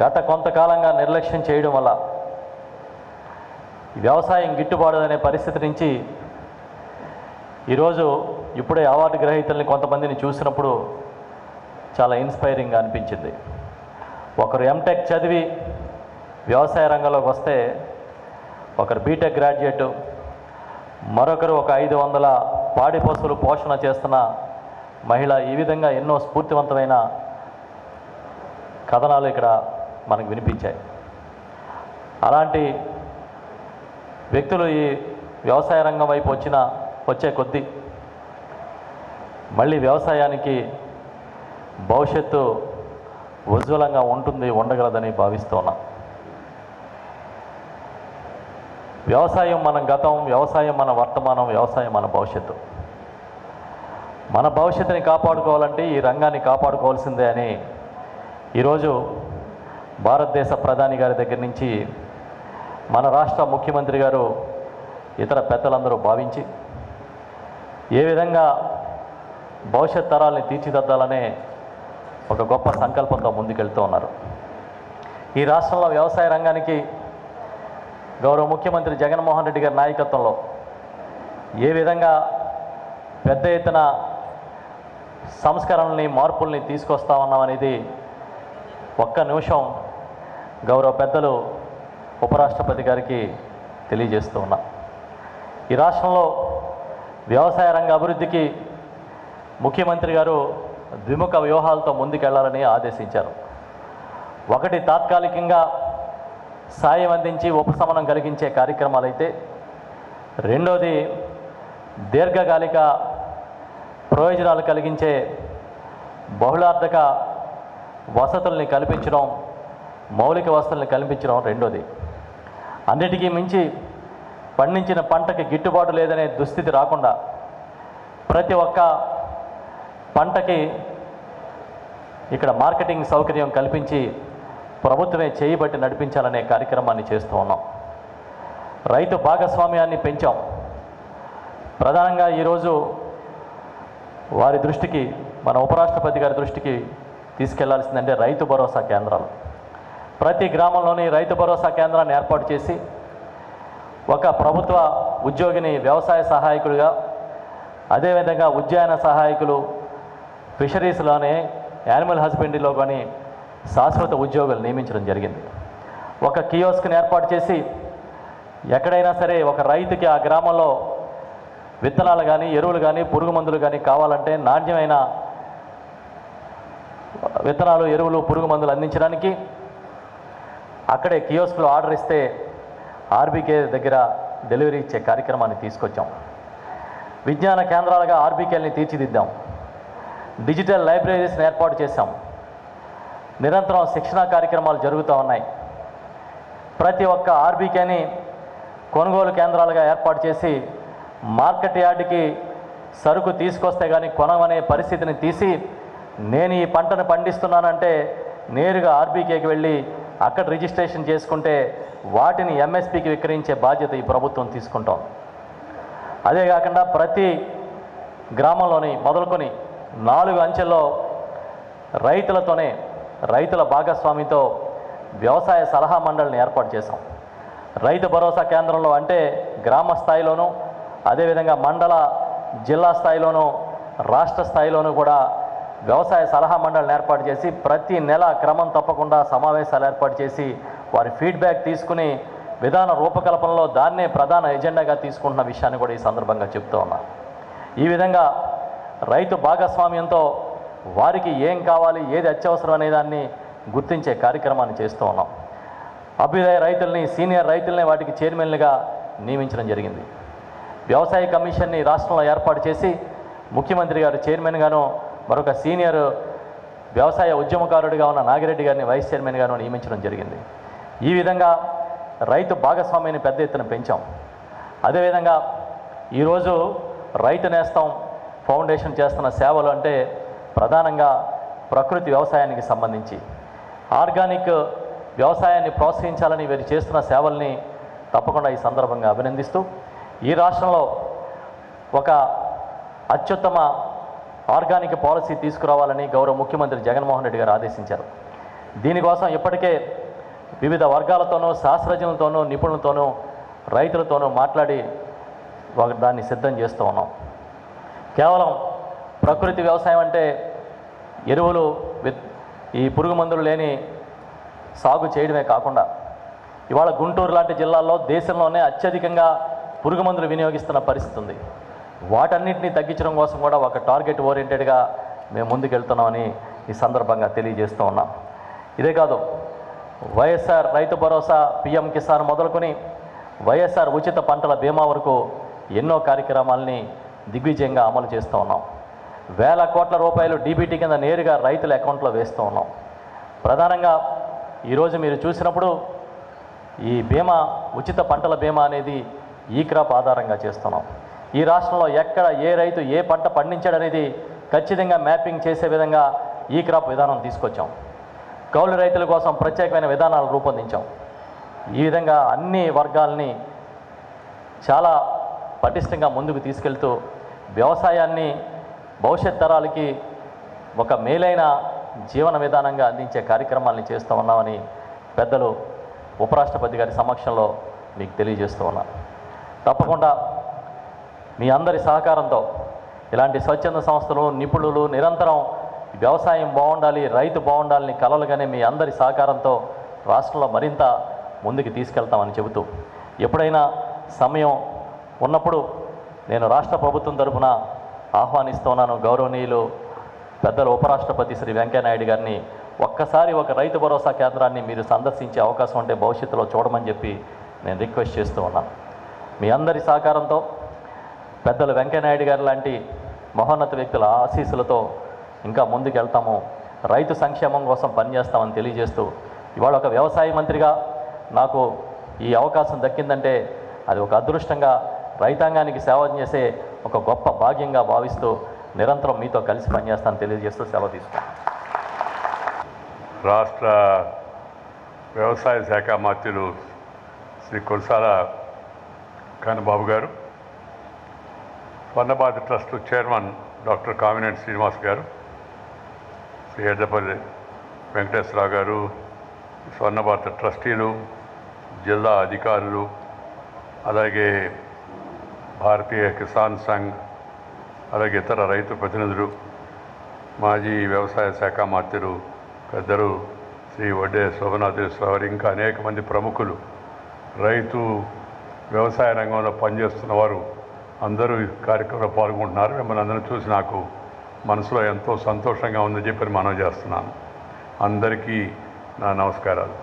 గత కొంతకాలంగా నిర్లక్ష్యం చేయడం వల్ల వ్యవసాయం గిట్టుబాటు అనే పరిస్థితి నుంచి ఈరోజు ఇప్పుడే అవార్డు గ్రహీతల్ని కొంతమందిని చూసినప్పుడు చాలా ఇన్స్పైరింగ్గా అనిపించింది. ఒకరు ఎంటెక్ చదివి వ్యవసాయ రంగంలోకి వస్తే, ఒకరు బీటెక్ గ్రాడ్యుయేటు, మరొకరు ఒక 500 పాడి పశువులు పోషణ చేస్తున్న మహిళ, ఈ విధంగా ఎన్నో స్ఫూర్తివంతమైన కథనాలు ఇక్కడ మనకు వినిపించాయి. అలాంటి వ్యక్తులు ఈ వ్యవసాయ రంగం వైపు వచ్చే కొద్దీ మళ్ళీ వ్యవసాయానికి భవిష్యత్తు ఉజ్వలంగా ఉండగలదని భావిస్తున్నాం. వ్యవసాయం మన గతం, వ్యవసాయం మన వర్తమానం, వ్యవసాయం మన భవిష్యత్తు. మన భవిష్యత్తుని కాపాడుకోవాలంటే ఈ రంగాన్ని కాపాడుకోవాల్సిందే అని ఈరోజు భారతదేశ ప్రధాని గారి దగ్గర నుంచి మన రాష్ట్ర ముఖ్యమంత్రి గారు, ఇతర పెద్దలందరూ భావించి ఏ విధంగా భవిష్యత్ తరాల్ని తీర్చిదిద్దాలనే ఒక గొప్ప సంకల్పంతో ముందుకెళ్తూ ఉన్నారు. ఈ రాష్ట్రంలో వ్యవసాయ రంగానికి గౌరవ ముఖ్యమంత్రి జగన్మోహన్ రెడ్డి గారి నాయకత్వంలో ఏ విధంగా పెద్ద ఎత్తున సంస్కరణల్ని, మార్పుల్ని తీసుకొస్తా ఉన్నామనేది ఒక్క నిమిషం గౌరవ పెద్దలు ఉపరాష్ట్రపతి గారికి తెలియజేస్తూ ఉన్నా. ఈ రాష్ట్రంలో వ్యవసాయ రంగ అభివృద్ధికి ముఖ్యమంత్రి గారు ద్విముఖ వ్యూహాలతో ముందుకెళ్లాలని ఆదేశించారు. ఒకటి, తాత్కాలికంగా సాయం అందించి ఉపశమనం కలిగించే కార్యక్రమాలైతే, రెండోది దీర్ఘకాలిక ప్రయోజనాలు కలిగించే బహుళార్థక వసతుల్ని కల్పించడం, మౌలిక వసతుల్ని కల్పించడం రెండోది. అన్నిటికీ మించి పండించిన పంటకి గిట్టుబాటు లేదనే దుస్థితి రాకుండా ప్రతి ఒక్క పంటకి ఇక్కడ మార్కెటింగ్ సౌకర్యం కల్పించి ప్రభుత్వమే చేయబట్టి నడిపించాలనే కార్యక్రమాన్ని చేస్తూ ఉన్నాం. రైతు భాగస్వామ్యాన్ని పెంచాం. ప్రధానంగా ఈరోజు వారి దృష్టికి, మన ఉపరాష్ట్రపతి గారి దృష్టికి తీసుకెళ్లాల్సిందంటే రైతు భరోసా కేంద్రాలు. ప్రతి గ్రామంలోని రైతు భరోసా కేంద్రాన్ని ఏర్పాటు చేసి ఒక ప్రభుత్వ ఉద్యోగిని వ్యవసాయ సహాయకుడిగా, అదేవిధంగా ఉద్యాన సహాయకులు, ఫిషరీస్లోనే, యానిమల్ హస్బెండరీలో కానీ శాశ్వత ఉద్యోగులు నియమించడం జరిగింది. ఒక కియోస్క్ని ఏర్పాటు చేసి ఎక్కడైనా సరే ఒక రైతుకి ఆ గ్రామంలో విత్తనాలు కానీ, ఎరువులు కానీ, పురుగు మందులు కానీ కావాలంటే నాణ్యమైన విత్తనాలు, ఎరువులు, పురుగు మందులు అందించడానికి అక్కడే కియోస్క్లో ఆర్డర్ ఇస్తే ఆర్బీకే దగ్గర డెలివరీ ఇచ్చే కార్యక్రమాన్ని తీసుకొచ్చాం. విజ్ఞాన కేంద్రాలుగా ఆర్బీకేల్ని తీర్చిదిద్దాం. డిజిటల్ లైబ్రరీస్ని ఏర్పాటు చేశాం. నిరంతరం శిక్షణా కార్యక్రమాలు జరుగుతూ ఉన్నాయి. ప్రతి ఒక్క ఆర్బీకేని కొనుగోలు కేంద్రాలుగా ఏర్పాటు చేసి మార్కెట్ యార్డుకి సరుకు తీసుకొస్తే కానీ కొనమనే పరిస్థితిని తీసి, నేను ఈ పంటను పండిస్తున్నానంటే నేరుగా ఆర్బీకేకి వెళ్ళి అక్కడ రిజిస్ట్రేషన్ చేసుకుంటే వాటిని ఎంఎస్పీకి విక్రయించే బాధ్యత ఈ ప్రభుత్వం తీసుకుంటాం. అదే కాకుండా ప్రతి గ్రామంలోని మొదలుకొని 4 అంచెల్లో రైతులతోనే, రైతుల భాగస్వామితో వ్యవసాయ సలహా మండలిని ఏర్పాటు చేశాం. రైతు భరోసా కేంద్రంలో అంటే గ్రామ స్థాయిలోనూ, అదేవిధంగా మండల, జిల్లా స్థాయిలోనూ, రాష్ట్ర స్థాయిలోనూ కూడా వ్యవసాయ సలహా మండలిని ఏర్పాటు చేసి ప్రతి నెల క్రమం తప్పకుండా సమావేశాలు ఏర్పాటు చేసి వారి ఫీడ్బ్యాక్ తీసుకుని విధాన రూపకల్పనలో దాన్నే ప్రధాన ఎజెండాగా తీసుకుంటున్న విషయాన్ని కూడా ఈ సందర్భంగా చెప్తూ ఉన్నా. ఈ విధంగా రైతు భాగస్వామ్యంతో వారికి ఏం కావాలి, ఏది అత్యవసరం అనే దాన్ని గుర్తించే కార్యక్రమాన్ని చేస్తూ ఉన్నాం. అభ్యుదయ రైతుల్ని, సీనియర్ రైతుల్ని వాటికి చైర్మన్లుగా నియమించడం జరిగింది. వ్యవసాయ కమిషన్ని రాష్ట్రంలో ఏర్పాటు చేసి ముఖ్యమంత్రి గారు చైర్మన్గాను, మరొక సీనియర్ వ్యవసాయ ఉద్యమకారుడిగా ఉన్న నాగిరెడ్డి గారిని వైస్ చైర్మన్గాను నియమించడం జరిగింది. ఈ విధంగా రైతు భాగస్వామ్యాన్ని పెద్ద ఎత్తున పెంచాం. అదేవిధంగా ఈరోజు రైతు నేస్తం ఫౌండేషన్ చేస్తున్న సేవలు అంటే ప్రధానంగా ప్రకృతి వ్యవసాయానికి సంబంధించి ఆర్గానిక్ వ్యవసాయాన్ని ప్రోత్సహించాలని వీరు చేస్తున్న సేవల్ని తప్పకుండా ఈ సందర్భంగా అభినందిస్తూ, ఈ రాష్ట్రంలో ఒక అత్యుత్తమ ఆర్గానిక్ పాలసీ తీసుకురావాలని గౌరవ ముఖ్యమంత్రి జగన్మోహన్ రెడ్డి గారు ఆదేశించారు. దీనికోసం ఇప్పటికే వివిధ వర్గాలతోనూ, శాస్త్రజ్ఞులతోనూ, నిపుణులతోనూ, రైతులతోనూ మాట్లాడి దాన్ని సిద్ధం చేస్తూ ఉన్నాం. కేవలం ప్రకృతి వ్యవసాయం అంటే ఎరువులు, ఈ పురుగు మందులు లేని సాగు చేయడమే కాకుండా ఇవాళ గుంటూరు లాంటి జిల్లాల్లో దేశంలోనే అత్యధికంగా పురుగు మందులు వినియోగిస్తున్న పరిస్థితి ఉంది. వాటన్నిటినీ తగ్గించడం కోసం కూడా ఒక టార్గెట్ ఓరియంటెడ్గా మేము ముందుకెళ్తున్నామని ఈ సందర్భంగా తెలియజేస్తూ ఉన్నాం. ఇదే కాదు, వైఎస్ఆర్ రైతు భరోసా, పిఎం కిసాన్ మొదలుకొని వైఎస్ఆర్ ఉచిత పంటల బీమా వరకు ఎన్నో కార్యక్రమాలని దిగ్విజయంగా అమలు చేస్తూ ఉన్నాం. వేల కోట్ల రూపాయలు డీబీటీ కింద నేరుగా రైతుల అకౌంట్లో వేస్తూ ఉన్నాం. ప్రధానంగా ఈరోజు మీరు చూసినప్పుడు ఈ బీమా, ఉచిత పంటల బీమా అనేది ఈ క్రాప్ ఆధారంగా చేస్తున్నాం. ఈ రాష్ట్రంలో ఎక్కడ ఏ రైతు ఏ పంట పండించాడనేది ఖచ్చితంగా మ్యాపింగ్ చేసే విధంగా ఈ క్రాప్ విధానం తీసుకొచ్చాం. కౌలు రైతుల కోసం ప్రత్యేకమైన విధానాలు రూపొందించాం. ఈ విధంగా అన్ని వర్గాల్ని చాలా పటిష్టంగా ముందుకు తీసుకెళ్తూ వ్యవసాయాన్ని భవిష్యత్ తరాలకి ఒక మేలైన జీవన విధానంగా అందించే కార్యక్రమాల్ని చేస్తూ ఉన్నామని పెద్దలు ఉపరాష్ట్రపతి గారి సమక్షంలో మీకు తెలియజేస్తూ ఉన్నా. తప్పకుండా మీ అందరి సహకారంతో ఇలాంటి స్వచ్ఛంద సంస్థలు, నిపుణులు నిరంతరం వ్యవసాయం బాగుండాలి, రైతు బాగుండాలని కలలుగానే మీ అందరి సహకారంతో రాష్ట్రంలో మరింత ముందుకు తీసుకెళ్తామని చెబుతూ, ఎప్పుడైనా సమయం ఉన్నప్పుడు నేను రాష్ట్ర ప్రభుత్వం తరఫున ఆహ్వానిస్తున్నాను గౌరవనీయులు పెద్దలు ఉపరాష్ట్రపతి శ్రీ వెంకయ్యనాయుడు గారిని ఒక్కసారి ఒక రైతు భరోసా కేంద్రాన్ని మీరు సందర్శించే అవకాశం ఉంటే భవిష్యత్తులో చూడమని చెప్పి నేను రిక్వెస్ట్ చేస్తూ ఉన్నాను. మీ అందరి సహకారంతో పెద్దలు వెంకయ్యనాయుడు గారు లాంటి మహోన్నత వ్యక్తుల ఆశీస్సులతో ఇంకా ముందుకు వెళ్తాము, రైతు సంక్షేమం కోసం పనిచేస్తామని తెలియజేస్తూ, ఇవాళ ఒక వ్యవసాయ మంత్రిగా నాకు ఈ అవకాశం దక్కిందంటే అది ఒక అదృష్టంగా, రైతాంగానికి సేవ చేసే ఒక గొప్ప భాగ్యంగా భావిస్తూ నిరంతరం మీతో కలిసి పనిచేస్తానని తెలియజేస్తూ సెలవు తీసుకున్నాను. రాష్ట్ర వ్యవసాయ శాఖ మంత్రులు శ్రీ కురసాల కన్నబాబు గారు, Swarnabharathi trust chairman doctor Kamineni Srinivas గారు, శ్రీ ఎడ్డపల్లి వెంకటేశ్వరరావు గారు, స్వర్ణభారతి ట్రస్టీలు, జిల్లా అధికారులు, అలాగే భారతీయ కిసాన్ సంఘ్, అలాగే ఇతర రైతు ప్రతినిధులు, మాజీ వ్యవసాయ శాఖ మంత్రులు పెద్దలు శ్రీ వడ్డే శోభనాథేశ్వర గారు, ఇంకా అనేక మంది ప్రముఖులు, రైతు వ్యవసాయ రంగంలో పనిచేస్తున్న వారు అందరూ ఈ కార్యక్రమంలో పాల్గొంటున్నారు. మిమ్మల్ని అందరూ చూసి నాకు మనసులో ఎంతో సంతోషంగా ఉందని చెప్పి మనవి చేస్తున్నాను. అందరికీ నా నమస్కారాలు.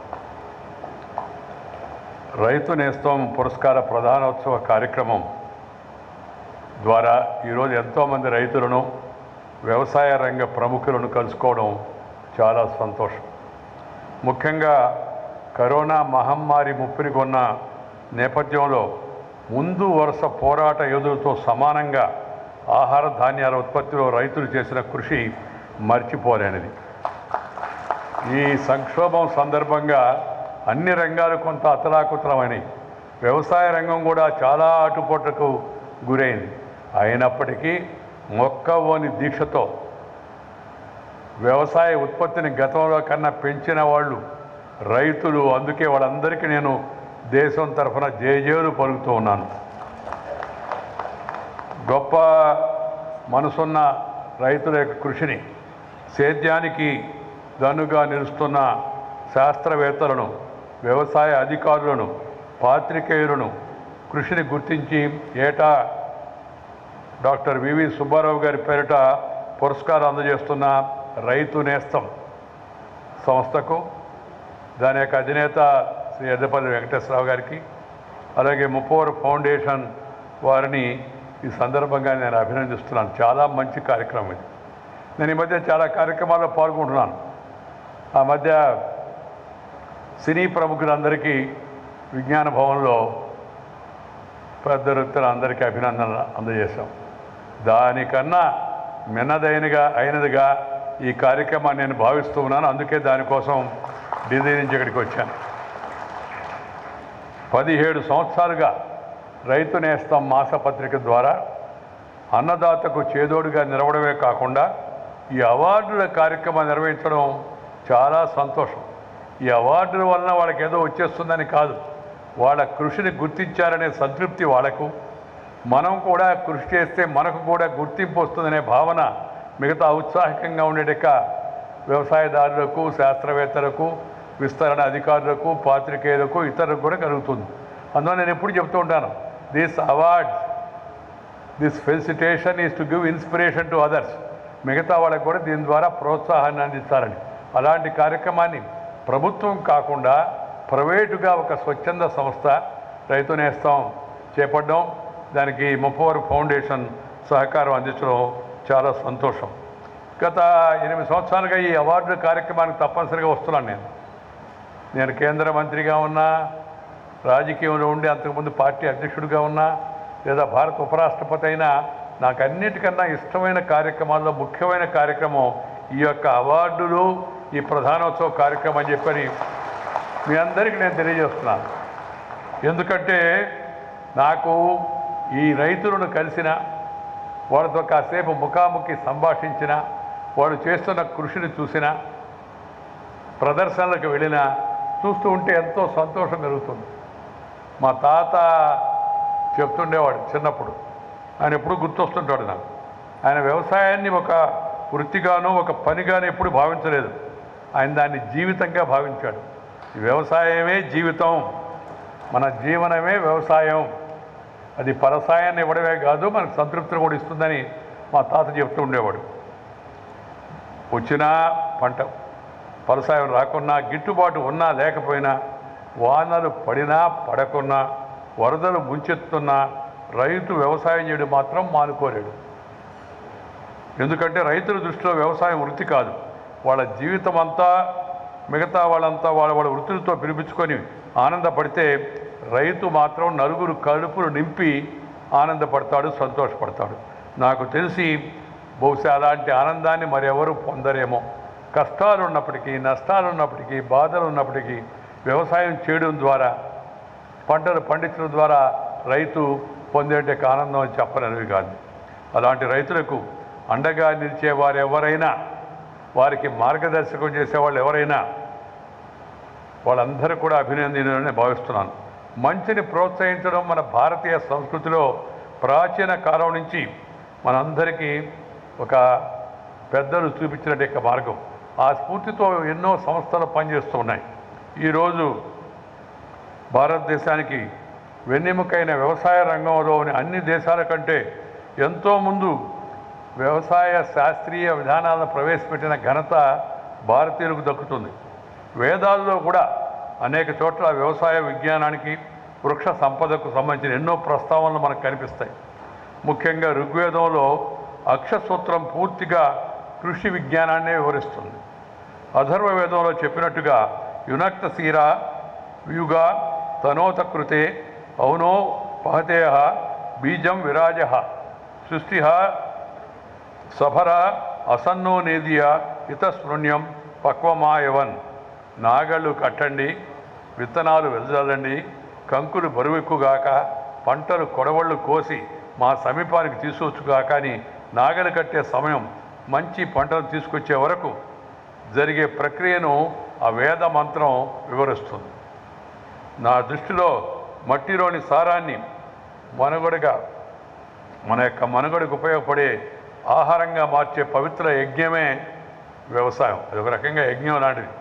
రైతు నేస్తం పురస్కార ప్రధానోత్సవ కార్యక్రమం ద్వారా ఈరోజు ఎంతోమంది రైతులను, వ్యవసాయ రంగ ప్రముఖులను కలుసుకోవడం చాలా సంతోషం. ముఖ్యంగా కరోనా మహమ్మారి ముప్పిరి కొన్న నేపథ్యంలో ముందు వరుస పోరాట యోధులతో సమానంగా ఆహార ధాన్యాల ఉత్పత్తిలో రైతులు చేసిన కృషి మర్చిపోలేనిది. ఈ సంక్షోభం సందర్భంగా అన్ని రంగాలు కొంత అతలాకుతలమని, వ్యవసాయ రంగం కూడా చాలా ఆటుపోట్లకు గురైంది. అయినప్పటికీ మొక్కవోని దీక్షతో వ్యవసాయ ఉత్పత్తిని గతంలో కన్నా పెంచిన వాళ్ళు రైతులు. అందుకే వాళ్ళందరికీ నేను దేశం తరఫున జయజేలు పలుకుతూ ఉన్నాను. గొప్ప మనసున్న రైతుల యొక్క కృషిని, సేద్యానికి దన్నుగా నిలుస్తున్న శాస్త్రవేత్తలను, వ్యవసాయ అధికారులను, పాత్రికేయులను కృషిని గుర్తించి ఏటా డాక్టర్ వివి సుబ్బారావు గారి పేరిట పురస్కారం అందజేస్తున్న రైతు నేస్తం సంస్థకు, దాని యొక్క అధినేత శ్రీ ఎద్దపల్లి వెంకటేశ్వరరావు గారికి, అలాగే ముప్పవర్ ఫౌండేషన్ వారిని ఈ సందర్భంగా నేను అభినందిస్తున్నాను. చాలా మంచి కార్యక్రమం ఇది. నేను ఈ మధ్య చాలా కార్యక్రమాల్లో పాల్గొంటున్నాను. ఆ మధ్య సినీ ప్రముఖులందరికీ విజ్ఞాన భవన్లో పెద్ద వ్యక్తులందరికీ అభినందనలు అందజేశాం. దానికన్నా అయినదిగా ఈ కార్యక్రమాన్ని నేను భావిస్తూ ఉన్నాను. అందుకే దానికోసం ఢిల్లీ నుంచి ఇక్కడికి వచ్చాను. 17 సంవత్సరాలుగా రైతు నేస్తం మాసపత్రిక ద్వారా అన్నదాతకు చేదోడుగా నిలవడమే కాకుండా ఈ అవార్డుల కార్యక్రమం నిర్వహించడం చాలా సంతోషం. ఈ అవార్డుల వలన వాళ్ళకి ఏదో వచ్చేస్తుందని కాదు, వాళ్ళ కృషిని గుర్తించారనే సంతృప్తి వాళ్ళకు, మనం కూడా కృషి చేస్తే మనకు కూడా గుర్తింపు వస్తుందనే భావన మిగతా ఔత్సాహికంగా ఉండేట వ్యవసాయదారులకు, శాస్త్రవేత్తలకు, విస్తరణ అధికారులకు, పాత్రికేయులకు, ఇతరులకు కూడా కలుగుతుంది. అందువల్ల నేను ఎప్పుడు చెప్తూ ఉంటాను, this award, this felicitation is to give inspiration to others. మిగతా వాళ్ళకు కూడా దీని ద్వారా ప్రోత్సాహాన్ని అందిస్తారని. అలాంటి కార్యక్రమాన్ని ప్రభుత్వం కాకుండా ప్రైవేటుగా ఒక స్వచ్ఛంద సంస్థ రైతు నేస్తం చేపట్టడం, దానికి ముప్పవర్ ఫౌండేషన్ సహకారం అందించడం చాలా సంతోషం. గత 8 సంవత్సరాలుగా ఈ అవార్డు కార్యక్రమానికి తప్పనిసరిగా వస్తున్నాను. నేను కేంద్ర మంత్రిగా ఉన్నా, రాజకీయంలో ఉండి అంతకుముందు పార్టీ అధ్యక్షుడిగా ఉన్నా, లేదా భారత ఉపరాష్ట్రపతి అయినా, నాకు అన్నిటికన్నా ఇష్టమైన కార్యక్రమాల్లో ముఖ్యమైన కార్యక్రమం ఈ యొక్క అవార్డులు, ఈ ప్రధానోత్సవ కార్యక్రమం అని చెప్పని మీ అందరికీ నేను తెలియజేస్తున్నాను. ఎందుకంటే నాకు ఈ రైతులను కలిసిన, వాళ్ళతో కాసేపు ముఖాముఖి సంభాషించిన, వాళ్ళు చేస్తున్న కృషిని చూసిన, ప్రదర్శనలకు వెళ్ళినా చూస్తూ ఉంటే ఎంతో సంతోషం కలుగుతుంది. మా తాత చెప్తుండేవాడు చిన్నప్పుడు, ఆయన ఎప్పుడు గుర్తొస్తుంటాడు నాకు. ఆయన వ్యవసాయాన్ని ఒక వృత్తిగానో ఒక పనిగానో ఎప్పుడు భావించలేదు. ఆయన దాన్ని జీవితంగా భావించాడు. వ్యవసాయమే జీవితం, మన జీవనమే వ్యవసాయం. అది పరసాయాన్ని ఇవ్వడమే కాదు, మనకు సంతృప్తిని కూడా ఇస్తుందని మా తాత చెప్తూ ఉండేవాడు. వచ్చినా పంట పరసాయం రాకున్నా, గిట్టుబాటు ఉన్నా లేకపోయినా, వానలు పడినా పడకున్నా, వరదలు ముంచెత్తున్నా రైతు వ్యవసాయం చేయడం మాత్రం మానుకోలేడు. ఎందుకంటే రైతుల దృష్టిలో వ్యవసాయం వృత్తి కాదు, వాళ్ళ జీవితం అంతా. మిగతా వాళ్ళంతా వాళ్ళ వృత్తులతో పిలిపించుకొని ఆనందపడితే, రైతు మాత్రం నలుగురు కడుపులు నింపి ఆనందపడతాడు, సంతోషపడతాడు. నాకు తెలిసి బహుశా అలాంటి ఆనందాన్ని మరెవరూ పొందరేమో. కష్టాలు ఉన్నప్పటికీ, నష్టాలు ఉన్నప్పటికీ, బాధలు ఉన్నప్పటికీ వ్యవసాయం చేయడం ద్వారా, పంటలు పండించడం ద్వారా రైతు పొందేట ఆనందం అని చెప్పనవి కాదు. అలాంటి రైతులకు అండగా నిలిచేవారు ఎవరైనా, వారికి మార్గదర్శకం చేసేవాళ్ళు ఎవరైనా, వాళ్ళందరూ కూడా అభినందనీయులని భావిస్తున్నాను. మంచిని ప్రోత్సహించడం మన భారతీయ సంస్కృతిలో ప్రాచీన కాలం నుంచి మనందరికీ ఒక పెద్దలు చూపించినట్టు మార్గం. ఆ స్ఫూర్తితో ఎన్నో సంస్థలు పనిచేస్తూ ఉన్నాయి. ఈరోజు భారతదేశానికి వెన్నెముకైన వ్యవసాయ రంగంలోని అన్ని దేశాల కంటే ఎంతో ముందు వ్యవసాయ శాస్త్రీయ విధానాలను ప్రవేశపెట్టిన ఘనత భారతీయులకు దక్కుతుంది. వేదాల్లో కూడా అనేక చోట్ల వ్యవసాయ విజ్ఞానానికి, వృక్ష సంపదకు సంబంధించిన ఎన్నో ప్రస్తావనలు మనకు కనిపిస్తాయి. ముఖ్యంగా ఋగ్వేదంలో అక్షసూత్రం పూర్తిగా కృషి విజ్ఞానాన్నే వివరిస్తుంది. అథర్వవేదంలో చెప్పినట్టుగా యునక్త శీర వ్యూగ తనోత కృతే అవునో పహతేయ బీజం విరాజ సృష్టి సఫర అసన్నో నేదియ ఇతస్మృణ్యం పక్వమాయవన్. నాగళ్ళు కట్టండి, విత్తనాలు వెదజల్లండి, కంకులు బరువెక్కుగాక, పంటలు కొడవళ్ళు కోసి మా సమీపానికి తీసుకొచ్చుగాక అని నాగలు కట్టే సమయం మంచి పంటలు తీసుకొచ్చే వరకు జరిగే ప్రక్రియను ఆ వేద మంత్రం వివరిస్తుంది. నా దృష్టిలో మట్టిలోని సారాన్ని మనుగడగా, మన యొక్క మనుగడకు ఉపయోగపడే ఆహారంగా మార్చే పవిత్ర యజ్ఞమే వ్యవసాయం. అది ఒక రకంగా యజ్ఞం లాంటిది.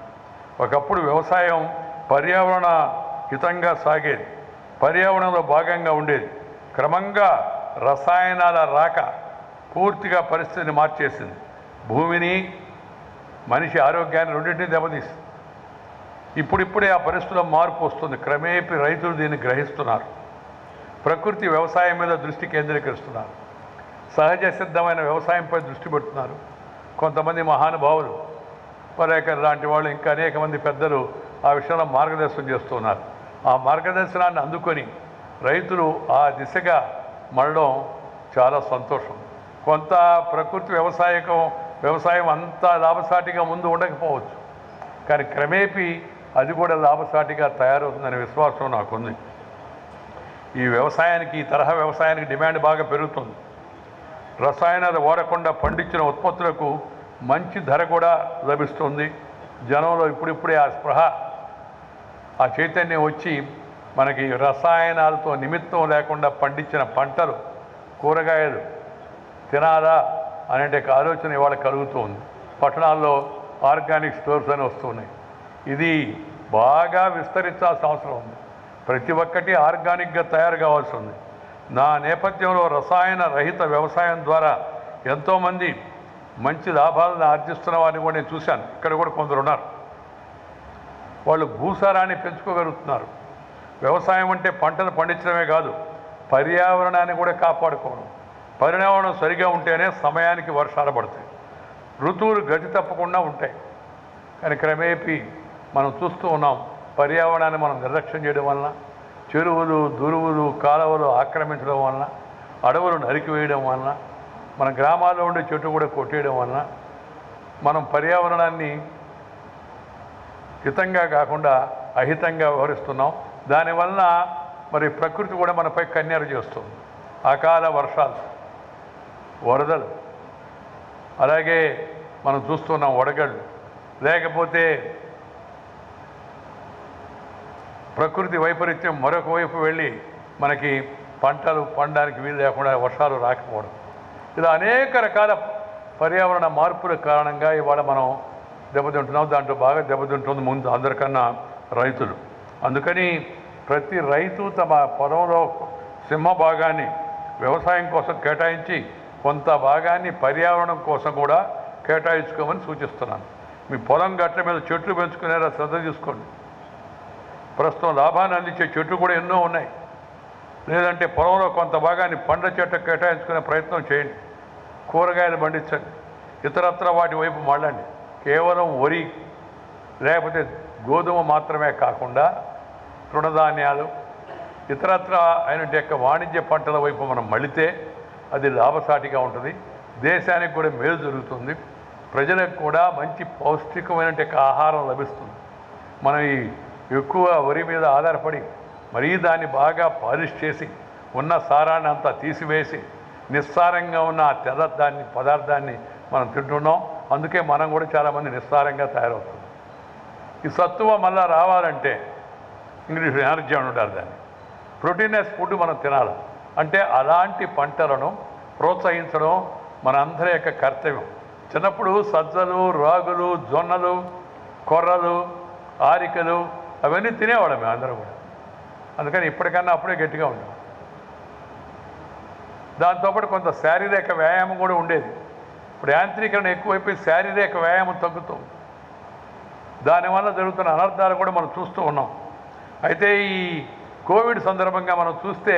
ఒకప్పుడు వ్యవసాయం పర్యావరణ హితంగా సాగేది, పర్యావరణంలో భాగంగా ఉండేది. క్రమంగా రసాయనాల రాక పూర్తిగా పరిస్థితిని మార్చేసింది. భూమిని, మనిషి ఆరోగ్యాన్ని రెండింటినీ దెబ్బతీసింది. ఇప్పుడిప్పుడే ఆ పరిస్థితుల్లో మార్పు వస్తుంది. క్రమేపీ రైతులు దీన్ని గ్రహిస్తున్నారు. ప్రకృతి వ్యవసాయం మీద దృష్టి కేంద్రీకరిస్తున్నారు. సహజ సిద్ధమైన వ్యవసాయంపై దృష్టి పెడుతున్నారు. కొంతమంది మహానుభావులు, పర్యాకర్ లాంటి వాళ్ళు, ఇంకా అనేక మంది పెద్దలు ఆ విషయంలో మార్గదర్శనం చేస్తున్నారు. ఆ మార్గదర్శనాన్ని అందుకొని రైతులు ఆ దిశగా మళ్ళడం చాలా సంతోషం. కొంత ప్రకృతి వ్యవసాయం అంతా లాభసాటిగా ముందు ఉండకపోవచ్చు, కానీ క్రమేపీ అది కూడా లాభసాటిగా తయారవుతుందనే విశ్వాసం నాకుంది. ఈ వ్యవసాయానికి, ఈ తరహా వ్యవసాయానికి డిమాండ్ బాగా పెరుగుతుంది. రసాయనాలు వాడకుండా పండించిన ఉత్పత్తులకు మంచి ధర కూడా లభిస్తుంది. జనంలో ఇప్పుడిప్పుడే ఆ స్పృహ, ఆ చైతన్యం వచ్చి మనకి రసాయనాలతో నిమిత్తం లేకుండా పండించిన పంటలు, కూరగాయలు తినాలా అనే ఆలోచన ఇవాళ కలుగుతూ ఉంది. పట్టణాల్లో ఆర్గానిక్ స్టోర్స్ అని వస్తున్నాయి. ఇది బాగా విస్తరించాల్సిన అవసరం ఉంది. ప్రతి ఒక్కటి ఆర్గానిక్గా తయారు కావాల్సి ఉంది. నా నేపథ్యంలో రసాయన రహిత వ్యవసాయం ద్వారా ఎంతోమంది మంచి లాభాలను ఆర్జిస్తున్న వారిని కూడా నేను చూశాను. ఇక్కడ కూడా కొందరు ఉన్నారు. వాళ్ళు భూసారాన్ని పెంచుకోగలుగుతున్నారు. వ్యవసాయం అంటే పంటలు పండించడమే కాదు, పర్యావరణాన్ని కూడా కాపాడుకోవడం. పర్యావరణం సరిగా ఉంటేనే సమయానికి వర్షాలు పడతాయి, ఋతువులు గతి తప్పకుండా ఉంటాయి. కానీ క్రమేపీ మనం చూస్తూ ఉన్నాం, పర్యావరణాన్ని మనం నిర్లక్ష్యం చేయడం వలన, చెరువులు, దురువులు, కాలువలు ఆక్రమించడం వలన, అడవులు నరికివేయడం వలన, మన గ్రామాల్లో ఉండే చెట్టు కూడా కొట్టేయడం వలన మనం పర్యావరణాన్ని హితంగా కాకుండా అహితంగా వ్యవహరిస్తున్నాం. దానివలన మరి ప్రకృతి కూడా మనపై కన్యర చేస్తుంది. అకాల వర్షాలు, వరదలు, అలాగే మనం చూస్తున్నాం వడగళ్ళు, లేకపోతే ప్రకృతి వైపరీత్యం మరొక వైపు వెళ్ళి మనకి పంటలు పండడానికి వీలు లేకుండా వర్షాలు రాకపోవడం, ఇలా అనేక రకాల పర్యావరణ మార్పుల కారణంగా ఇవాళ మనం దెబ్బతింటున్నాం. దాంట్లో బాగా దెబ్బతింటుంది ముందు అందరికన్నా రైతులు. అందుకని ప్రతి రైతు తమ పొలంలో సింహభాగాన్ని వ్యవసాయం కోసం కేటాయించి కొంత భాగాన్ని పర్యావరణం కోసం కూడా కేటాయించుకోమని సూచిస్తున్నాను. మీ పొలం గట్ల మీద చెట్లు పెంచుకునేలా శ్రద్ధ తీసుకోండి. ప్రస్తుతం లాభాన్ని అందించే చెట్లు కూడా ఎన్నో ఉన్నాయి. లేదంటే పొలంలో కొంత భాగాన్ని పండ్ల చెట్టు కేటాయించుకునే ప్రయత్నం చేయండి. కూరగాయలు పండించండి. ఇతరత్ర వాటి వైపు మళ్ళండి. కేవలం వరి లేకపోతే గోధుమ మాత్రమే కాకుండా తృణధాన్యాలు, ఇతరత్ర అయిన వాణిజ్య పంటల వైపు మనం మళ్ళితే అది లాభసాటిగా ఉంటుంది. దేశానికి కూడా మేలు జరుగుతుంది. ప్రజలకు కూడా మంచి పౌష్టికమైన ఆహారం లభిస్తుంది. మనం ఈ ఎక్కువ వరి మీద ఆధారపడి మరీ దాన్ని బాగా పాలిష్ చేసి ఉన్న సారాన్ని అంతా తీసివేసి నిస్సారంగా ఉన్న ఆ పదార్థాన్ని మనం తింటున్నాం. అందుకే మనం కూడా చాలామంది నిస్సారంగా తయారవుతున్నాం. ఈ సత్తువ మళ్ళా రావాలంటే ఇంగ్లీష్లో ఎనర్జీ అని ఉంటారు దాన్ని. ప్రోటీనస్ ఫుడ్ మనం తినాలి. అంటే అలాంటి పంటలను ప్రోత్సహించడం మన అందరి యొక్క కర్తవ్యం. చిన్నప్పుడు సజ్జలు, రాగులు, జొన్నలు, కొర్రలు, ఆరికలు అవన్నీ తినేవాళ్ళం మేము అందరం కూడా. అందుకని ఇప్పటికన్నా అప్పుడే గట్టిగా ఉంటాం. దాంతోపాటు కొంత శారీరక వ్యాయామం కూడా ఉండేది. ఇప్పుడు యాంత్రీకరణ ఎక్కువైపోయి శారీరక వ్యాయామం తగ్గుతుంది. దానివల్ల జరుగుతున్న అనర్థాలు కూడా మనం చూస్తూ ఉన్నాం. అయితే ఈ కోవిడ్ సందర్భంగా మనం చూస్తే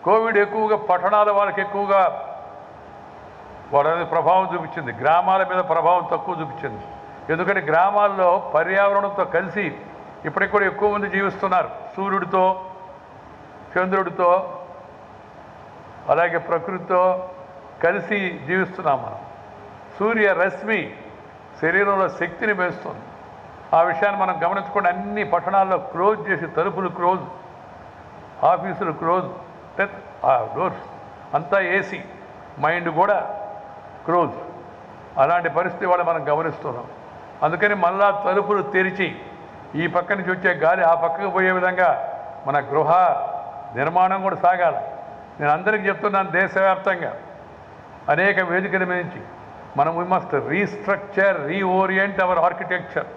కోవిడ్ ఎక్కువగా పట్టణాల వాళ్ళకి ఎక్కువగా వాళ్ళ ప్రభావం చూపించింది, గ్రామాల మీద ప్రభావం తక్కువ చూపించింది. ఎందుకంటే గ్రామాల్లో పర్యావరణంతో కలిసి ఇప్పటికి కూడా ఎక్కువ మంది జీవిస్తున్నారు. సూర్యుడితో, చంద్రుడితో, అలాగే ప్రకృతితో కలిసి జీవిస్తున్నాం మనం. సూర్య రశ్మి శరీరంలో శక్తిని పెంచుతుంది. ఆ విషయాన్ని మనం గమనించుకుంటే అన్ని పట్టణాల్లో క్లోజ్ చేసి, తలుపులు క్లోజ్, ఆఫీసులు క్లోజ్, డోర్స్ అంతా ఏసీ, మైండ్ కూడా క్లోజ్. అలాంటి పరిస్థితి వాళ్ళు మనం గమనిస్తున్నాం. అందుకని మళ్ళా తలుపులు తెరిచి ఈ పక్క నుంచి వచ్చే గాలి ఆ పక్కకు పోయే విధంగా మన గృహ నిర్మాణం కూడా సాగాలి. నేను అందరికీ చెప్తున్నాను, దేశవ్యాప్తంగా అనేక వేదికల మీద నుంచి మనం we must restructure, reorient our architecture.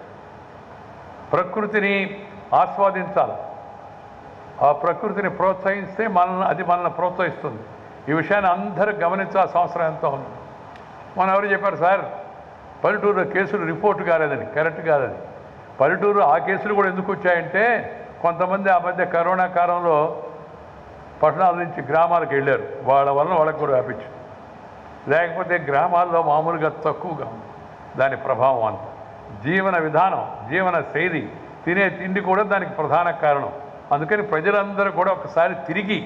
ప్రకృతిని ఆస్వాదించాలి. ఆ ప్రకృతిని ప్రోత్సహిస్తే అది మనల్ని ప్రోత్సహిస్తుంది. ఈ విషయాన్ని అందరూ గమనించాల్సిన అవసరం ఎంతో ఉంది. మనం ఎవరు చెప్పారు, సార్ పల్లెటూరులో కేసులు రిపోర్ట్ కాలేదని. కరెక్ట్ కాదని. పల్లెటూరు ఆ కేసులు కూడా ఎందుకు వచ్చాయంటే కొంతమంది ఆ మధ్య కరోనా కాలంలో పట్టణాల నుంచి గ్రామాలకు వెళ్ళారు. వాళ్ళ వలన వాళ్ళకు కూడా వ్యాపించింది. లేకపోతే గ్రామాల్లో మామూలుగా తక్కువగా ఉంది దాని ప్రభావం అంతా. జీవన విధానం, జీవన శైలి, తినే తిండి కూడా దానికి ప్రధాన కారణం. అందుకని ప్రజలందరూ కూడా ఒకసారి తిరిగి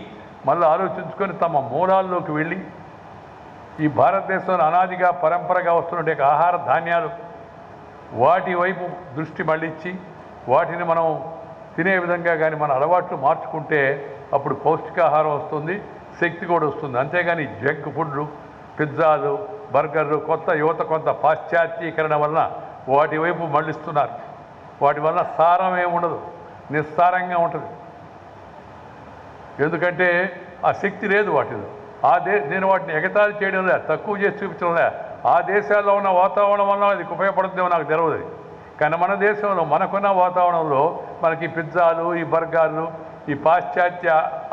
మళ్ళీ ఆలోచించుకొని తమ మూలాల్లోకి వెళ్ళి ఈ భారతదేశంలో అనాదిగా పరంపరగా వస్తున్న ఆహార ధాన్యాలు వాటి వైపు దృష్టి మళ్ళించి వాటిని మనం తినే విధంగా కానీ మన అలవాట్లు మార్చుకుంటే అప్పుడు పౌష్టికాహారం వస్తుంది, శక్తి కూడా వస్తుంది. అంతేగాని జంక్ ఫుడ్లు, పిజ్జాలు, బర్గర్లు కొత్త యువత కొంత పాశ్చాత్యీకరణ వలన వాటి వైపు మళ్ళిస్తున్నారు. వాటి వలన సారం ఏముండదు, నిస్సారంగా ఉంటుంది. ఎందుకంటే ఆ శక్తి లేదు వాటిలో. నేను వాటిని ఎగతాళి చేయడం లే, తక్కువ చేసి చూపించడం లే. ఆ దేశాల్లో ఉన్న వాతావరణం వల్ల అది ఉపయోగపడుతుందేమో నాకు తెలియదు. కానీ మన దేశంలో మనకున్న వాతావరణంలో మనకి పిజ్జాలు, ఈ బర్గర్లు, ఈ పాశ్చాత్య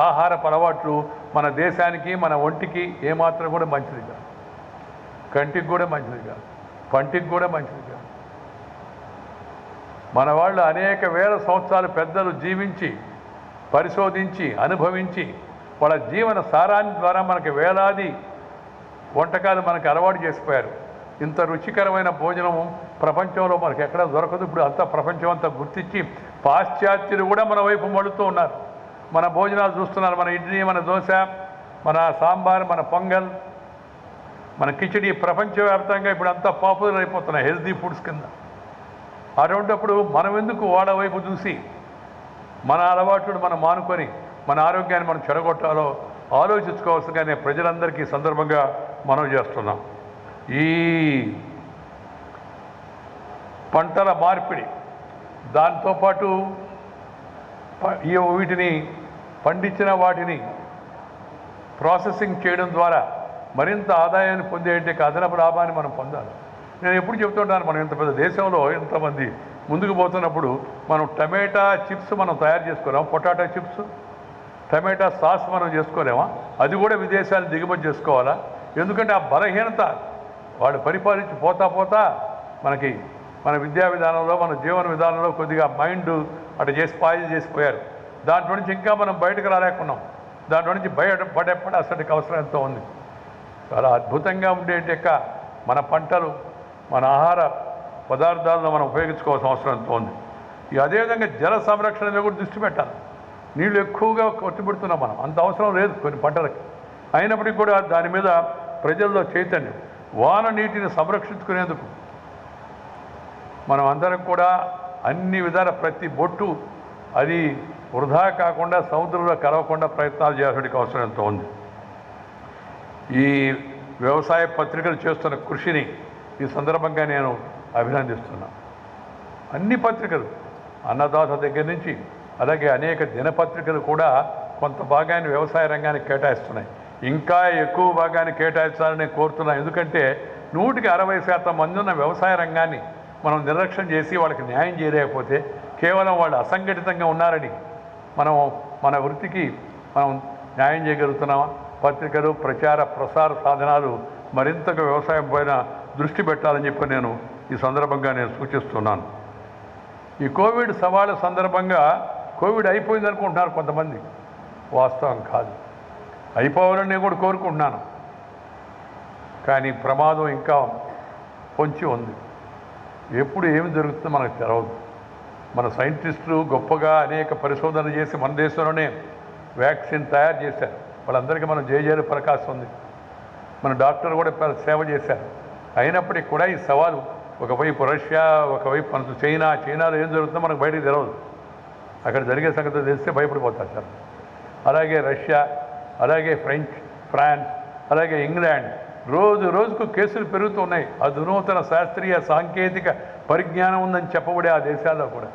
ఆహారపు అలవాట్లు మన దేశానికి, మన ఒంటికి ఏమాత్రం కూడా మంచిది కాదు. కంటికి కూడా మంచిది కాదు, పంటికి కూడా మంచిది కాదు. మన వాళ్ళు అనేక వేల సంవత్సరాలు పెద్దలు జీవించి, పరిశోధించి, అనుభవించి వాళ్ళ జీవన సారాన్ని ద్వారా మనకి వేలాది వంటకాలు మనకు అలవాటు చేసిపోయారు. ఇంత రుచికరమైన భోజనం ప్రపంచంలో మనకి ఎక్కడ దొరకదు. ఇప్పుడు అంతా ప్రపంచం అంతా గుర్తించి పాశ్చాత్యులు కూడా మన వైపు మళ్ళుతూ ఉన్నారు. మన భోజనాలు చూస్తున్నారు. మన ఇడ్లీ, మన దోశ, మన సాంబార్, మన పొంగల్, మన కిచిడి ప్రపంచవ్యాప్తంగా ఇప్పుడు అంతా పాపులర్ అయిపోతున్నాయి హెల్తీ ఫుడ్స్ కింద. అటువంటిప్పుడు మనం ఎందుకు వాళ్ళ వైపు చూసి మన అలవాట్లను మనం మానుకొని మన ఆరోగ్యాన్ని మనం చెడగొట్టాలో ఆలోచించుకోవాల్సిందిగానే ప్రజలందరికీ సందర్భంగా మనం చేస్తున్నాం. ఈ పంటల మార్పిడి, దాంతోపాటు వీటిని పండించిన వాటిని ప్రాసెసింగ్ చేయడం ద్వారా మరింత ఆదాయాన్ని పొందేంటే అదనపు లాభాన్ని మనం పొందాలి. నేను ఎప్పుడు చెప్తుంటాను, మనం ఇంత పెద్ద దేశంలో ఇంతమంది ముందుకు పోతున్నప్పుడు మనం టమాటా చిప్స్ మనం తయారు చేసుకోలేము. పొటాటో చిప్స్, టమాటా సాస్ మనం చేసుకోలేమా? అది కూడా విదేశాలు దిగుమతి చేసుకోవాలా? ఎందుకంటే ఆ బలహీనత వాళ్ళు పరిపాలించి పోతా మనకి మన విద్యా విధానంలో, మన జీవన విధానంలో కొద్దిగా మైండ్ అటు చేసి పాయిల్ చేసిపోయారు. దాంట్లో నుంచి ఇంకా మనం బయటకు రాలేకున్నాం. దాంట్లో నుంచి బయటపడే అసలుకి అవసరం ఎంతో ఉంది. చాలా అద్భుతంగా ఉండేటి మన పంటలు, మన ఆహార పదార్థాలను మనం ఉపయోగించుకోవాల్సిన అవసరం ఎంతో ఉంది. అదేవిధంగా జల సంరక్షణ మీద కూడా దృష్టి పెట్టాలి. నీళ్ళు ఎక్కువగా కొట్టుబెడుతున్నాం మనం, అంత అవసరం లేదు కొన్ని పంటలకి. అయినప్పటికీ కూడా దాని మీద ప్రజల్లో చైతన్యం, వాన నీటిని సంరక్షించుకునేందుకు మనం అందరం కూడా అన్ని విధాల ప్రతి బొట్టు అది వృధా కాకుండా సముద్రంలో కలవకుండా ప్రయత్నాలు చేయాల్సిన అవసరం ఎంతో ఉంది. ఈ వ్యవసాయ పత్రికలు చేస్తున్న కృషిని ఈ సందర్భంగా నేను అభినందిస్తున్నాను. అన్ని పత్రికలు అన్నదాత దగ్గర నుంచి అలాగే అనేక దినపత్రికలు కూడా కొంత భాగాన్ని వ్యవసాయ రంగానికి కేటాయిస్తున్నాయి. ఇంకా ఎక్కువ భాగాన్ని కేటాయించాలని కోరుతున్నాను. ఎందుకంటే 160% మంది ఉన్న వ్యవసాయ రంగాన్ని మనం నిర్లక్ష్యం చేసి వాళ్ళకి న్యాయం చేయలేకపోతే కేవలం వాళ్ళు అసంఘటితంగా ఉన్నారని మన వృత్తికి మనం న్యాయం చేయగలుగుతున్నామా? పత్రికలు ప్రచార ప్రసార సాధనాలు మరింతగా వ్యవసాయం పైన దృష్టి పెట్టాలని చెప్పి నేను ఈ సందర్భంగా నేను సూచిస్తున్నాను. ఈ కోవిడ్ సవాళ్ళ సందర్భంగా కోవిడ్ అయిపోయింది అనుకుంటున్నారు కొంతమంది. వాస్తవం కాదు. అయిపోవాలని నేను కూడా కోరుకుంటున్నాను. కానీ ప్రమాదం ఇంకా పొంచి ఉంది. ఎప్పుడు ఏమి జరుగుతుందో మనకు తెలవదు. మన సైంటిస్టులు గొప్పగా అనేక పరిశోధనలు చేసి మన దేశంలోనే వ్యాక్సిన్ తయారు చేశారు. వాళ్ళందరికీ మనం జయజయలు పరకాల్సి ఉంది. మన డాక్టర్ కూడా సేవ చేశారు. అయినప్పటికీ కూడా ఈ సవాలు ఒకవైపు రష్యా, ఒకవైపు మనకు చైనాలో ఏం జరుగుతుందో మనకు బయటకు తెలవదు. అక్కడ జరిగే సంగతి తెలిస్తే భయపడిపోతారు సార్. అలాగే రష్యా, అలాగే ఫ్రాన్స్, అలాగే ఇంగ్లాండ్ రోజుకు కేసులు పెరుగుతున్నాయి. అధునూతన శాస్త్రీయ సాంకేతిక పరిజ్ఞానం ఉందని చెప్పబడే ఆ దేశాల్లో కూడా.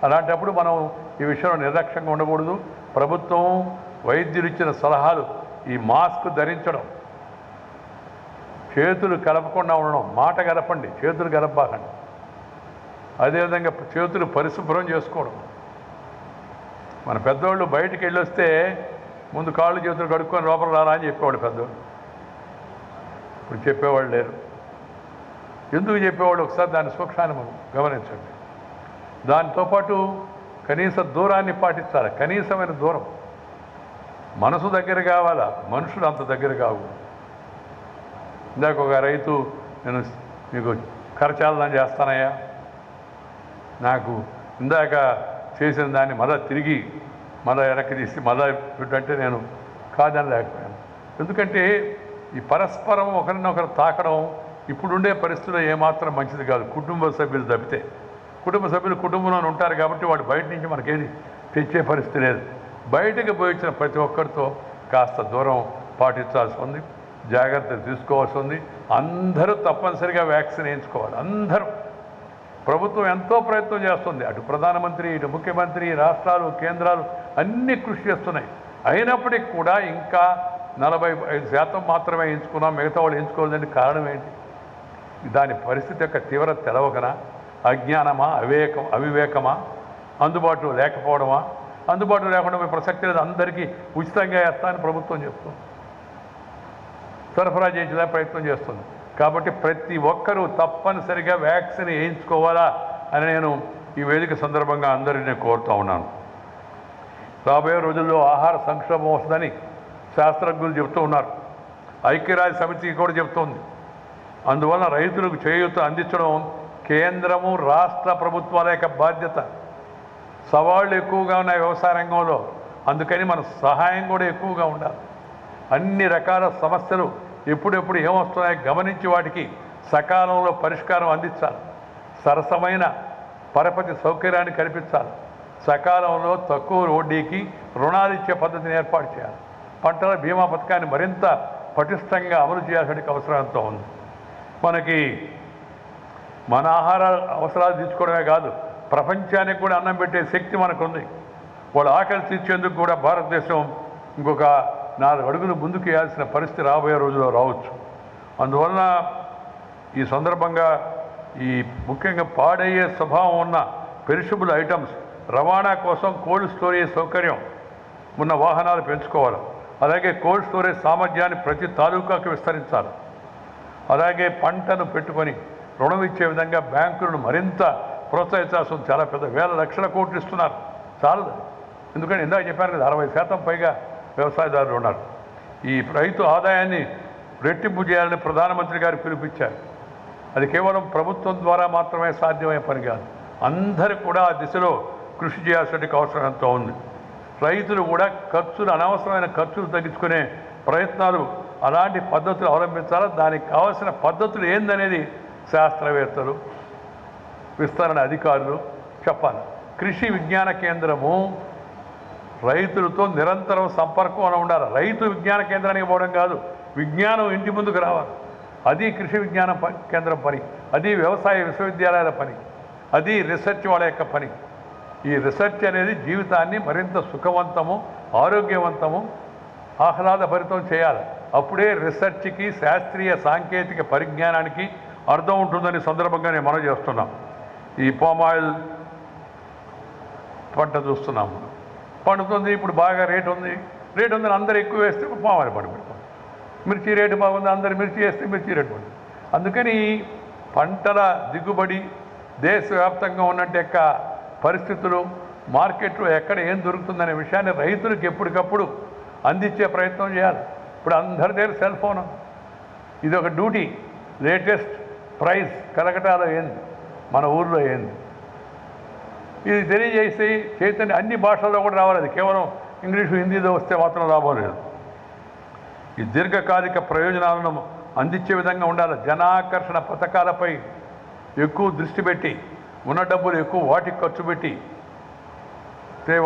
అలాంటప్పుడు మనం ఈ విషయంలో నిర్లక్ష్యంగా ఉండకూడదు. ప్రభుత్వం వైద్యులు ఇచ్చిన సలహాలు, ఈ మాస్క్ ధరించడం, చేతులు కలపకుండా ఉండడం, మాట కలపండి, చేతులు కలపబాకండి. అదేవిధంగా చేతులు పరిశుభ్రం చేసుకోవడం. మన పెద్దవాళ్ళు బయటికి వెళ్ళొస్తే ముందు కాళ్ళు చేతులు కడుక్కొని లోపల రారా అని చెప్పేవాళ్ళు పెద్దవాళ్ళు. ఇప్పుడు చెప్పేవాళ్ళు లేరు. ఎందుకు చెప్పేవాళ్ళు? ఒకసారి దాని సూక్ష్మాన్ని గమనించండి. దాంతోపాటు కనీస దూరాన్ని పాటించాలి. కనీసమైన దూరం. మనసు దగ్గర కావాలా, మనుషులు అంత దగ్గర కావు. ఇందాక ఒక రైతు, నేను మీకు కరచాలనం చేస్తానయ్యా, నాకు ఇందాక చేసిన దాన్ని తిరిగి వెనక్కి తీసి పెట్టంటే నేను కాదని లేకపోయాను. ఎందుకంటే ఈ పరస్పరం ఒకరినొకరు తాకడం ఇప్పుడుండే పరిస్థితుల్లో ఏమాత్రం మంచిది కాదు. కుటుంబ సభ్యులు తప్పితే. కుటుంబ సభ్యులు కుటుంబంలో ఉంటారు కాబట్టి వాడు బయట నుంచి మనకేది తెచ్చే పరిస్థితి లేదు. బయటకు పోయి వచ్చిన ప్రతి ఒక్కరితో కాస్త దూరం పాటించాల్సి ఉంది, జాగ్రత్తలు తీసుకోవాల్సి ఉంది. అందరూ తప్పనిసరిగా వ్యాక్సిన్ వేయించుకోవాలి. అందరూ. ప్రభుత్వం ఎంతో ప్రయత్నం చేస్తుంది. అటు ప్రధానమంత్రి, ఇటు ముఖ్యమంత్రి, రాష్ట్రాలు, కేంద్రాలు అన్నీ కృషి చేస్తున్నాయి. అయినప్పటికీ కూడా ఇంకా 45% మాత్రమే ఎంచుకున్నాం, మిగతా వాళ్ళు ఎంచుకోలేదని కారణం ఏంటి? దాని పరిస్థితి యొక్క తీవ్రత తెలవకనా? అజ్ఞానమా? అవివేకమా? అందుబాటులో లేకపోవడమా? అందుబాటులో లేకుండా ప్రసక్తి లేదు. అందరికీ ఉచితంగా వేస్తానని ప్రభుత్వం చెప్తుంది. సరఫరా చేసేలా ప్రయత్నం చేస్తుంది. కాబట్టి ప్రతి ఒక్కరూ తప్పనిసరిగా వ్యాక్సిన్ వేయించుకోవాలా అని నేను ఈ వేదిక సందర్భంగా అందరినీ కోరుతూ ఉన్నాను. రాబోయే రోజుల్లో ఆహార సంక్షోభం వస్తుందని శాస్త్రజ్ఞులు చెబుతూ ఉన్నారు. ఐక్యరాజ్య సమితి కూడా చెబుతోంది. అందువలన రైతులకు చేయూత అందించడం కేంద్రము, రాష్ట్ర ప్రభుత్వాల యొక్క బాధ్యత. సవాళ్ళు ఎక్కువగా ఉన్నాయి వ్యవసాయ రంగంలో. అందుకని మన సహాయం కూడా ఎక్కువగా ఉండాలి. అన్ని రకాల సమస్యలు ఎప్పుడెప్పుడు ఏమొస్తున్నాయో గమనించి వాటికి సకాలంలో పరిష్కారం అందించాలి. సరసమైన పరపతి సౌకర్యాన్ని కల్పించాలి. సకాలంలో తక్కువ వడ్డీకి రుణాలు ఇచ్చే పద్ధతిని ఏర్పాటు చేయాలి. పంటల బీమా పథకాన్ని మరింత పటిష్టంగా అమలు చేయాల్సిన అవసరం ఎంతో ఉంది. మనకి మన ఆహార అవసరాలు తీర్చుకోవడమే కాదు, ప్రపంచానికి కూడా అన్నం పెట్టే శక్తి మనకుంది. వాళ్ళ ఆకలి తీర్చేందుకు కూడా భారతదేశం ఇంకొక 4 అడుగులు ముందుకు వేయాల్సిన పరిస్థితి రాబోయే రోజుల్లో రావచ్చు. అందువలన ఈ సందర్భంగా ముఖ్యంగా పాడయ్యే స్వభావం ఉన్న పెరిషబుల్ ఐటమ్స్ రవాణా కోసం కోల్డ్ స్టోరేజ్ సౌకర్యం ఉన్న వాహనాలు పెంచుకోవాలి. అలాగే కోల్డ్ స్టోరేజ్ సామర్థ్యాన్ని ప్రతి తాలూకాకు విస్తరించాలి. అలాగే పంటను పెట్టుకొని రుణం ఇచ్చే విధంగా బ్యాంకులను మరింత ప్రోత్సహించాల్సి ఉంది. చాలా పెద్ద వేల లక్షల కోట్లు ఇస్తున్నారు. చాలదు. ఎందుకంటే ఇందాక చెప్పాను కదా, 60% పైగా వ్యవసాయదారులు ఉన్నారు. ఈ రైతు ఆదాయాన్ని రెట్టింపు చేయాలని ప్రధానమంత్రి గారు పిలుపుచ్చారు. అది కేవలం ప్రభుత్వం ద్వారా మాత్రమే సాధ్యమయ్యే పని కాదు. అందరూ కూడా ఆ దిశలో కృషి చేయాల్సిన అవసరం ఎంతో ఉంది. రైతులు కూడా అనవసరమైన ఖర్చులు తగ్గించుకునే ప్రయత్నాలు, అలాంటి పద్ధతులు అవలంబించాలి. దానికి కావాల్సిన పద్ధతులు ఏందనేది శాస్త్రవేత్తలు, విస్తరణ అధికారులు చెప్పాలి. కృషి విజ్ఞాన కేంద్రము రైతులతో నిరంతరం సంపర్కం ఉండాలి. రైతు విజ్ఞాన కేంద్రానికి పోవడం కాదు, విజ్ఞానం ఇంటి ముందుకు రావాలి. అది కృషి విజ్ఞాన కేంద్రం పని, అది వ్యవసాయ విశ్వవిద్యాలయాల పని, అది రీసెర్చ్ వాళ్ళ యొక్క పని. ఈ రీసెర్చ్ అనేది జీవితాన్ని మరింత సుఖవంతము, ఆరోగ్యవంతము, ఆహ్లాదభరితం చేయాలి. అప్పుడే రీసెర్చ్కి, శాస్త్రీయ సాంకేతిక పరిజ్ఞానానికి అర్థం ఉంటుందని సందర్భంగా నేను మనం చేస్తున్నాం. ఈ పామాయిల్ పంట చూస్తున్నాము, పండుతుంది. ఇప్పుడు బాగా రేటు ఉందని అందరూ ఎక్కువ వేస్తే పామాయిల్ పంట పెడతాం. మిర్చి రేటు బాగుంది, అందరు మిర్చి వేస్తే మిర్చి రేటు పడుతుంది. అందుకని పంటల దిగుబడి దేశవ్యాప్తంగా ఉన్నట్టు యొక్క పరిస్థితులు, మార్కెట్లో ఎక్కడ ఏం దొరుకుతుందనే విషయాన్ని రైతులకు ఎప్పటికప్పుడు అందించే ప్రయత్నం చేయాలి. ఇప్పుడు అందరి దగ్గర సెల్ ఫోన్, ఇది ఒక డ్యూటీ. లేటెస్ట్ ప్రైస్ కలకటాలో ఏంది, మన ఊర్లో ఏంది, ఇది తెలియజేసి చైతన్య అన్ని భాషల్లో కూడా రావాలి. అది కేవలం ఇంగ్లీషు హిందీలో వస్తే మాత్రం రాబోలేదు. ఈ దీర్ఘకాలిక ప్రయోజనాలను అందించే విధంగా ఉండాలి. జనాకర్షణ పథకాలపై ఎక్కువ దృష్టి పెట్టి, ఉన్న డబ్బులు ఎక్కువ వాటికి ఖర్చు పెట్టి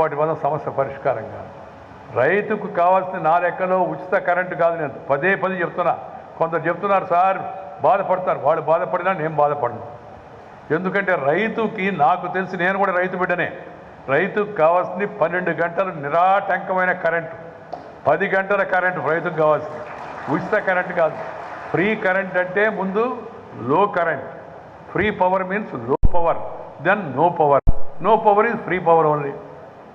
వాటి వల్ల సమస్య పరిష్కారం కాదు. రైతుకు కావాల్సిన నా లెక్కలో ఉచిత కరెంటు కాదు. నేను పదే చెప్తున్నా. కొందరు చెప్తున్నారు సార్ బాధపడతారు, వాళ్ళు బాధపడినా నేను బాధపడను. ఎందుకంటే రైతుకి, నాకు తెలిసి నేను కూడా రైతు బిడ్డనే, రైతుకు కావాల్సింది 12 గంటలు నిరాటంకమైన కరెంటు, 10 గంటల కరెంటు రైతుకు కావాల్సింది. ఉచిత కరెంటు కాదు. ఫ్రీ కరెంట్ అంటే ముందు low current. Free power means low power, then no power. No power is free power only.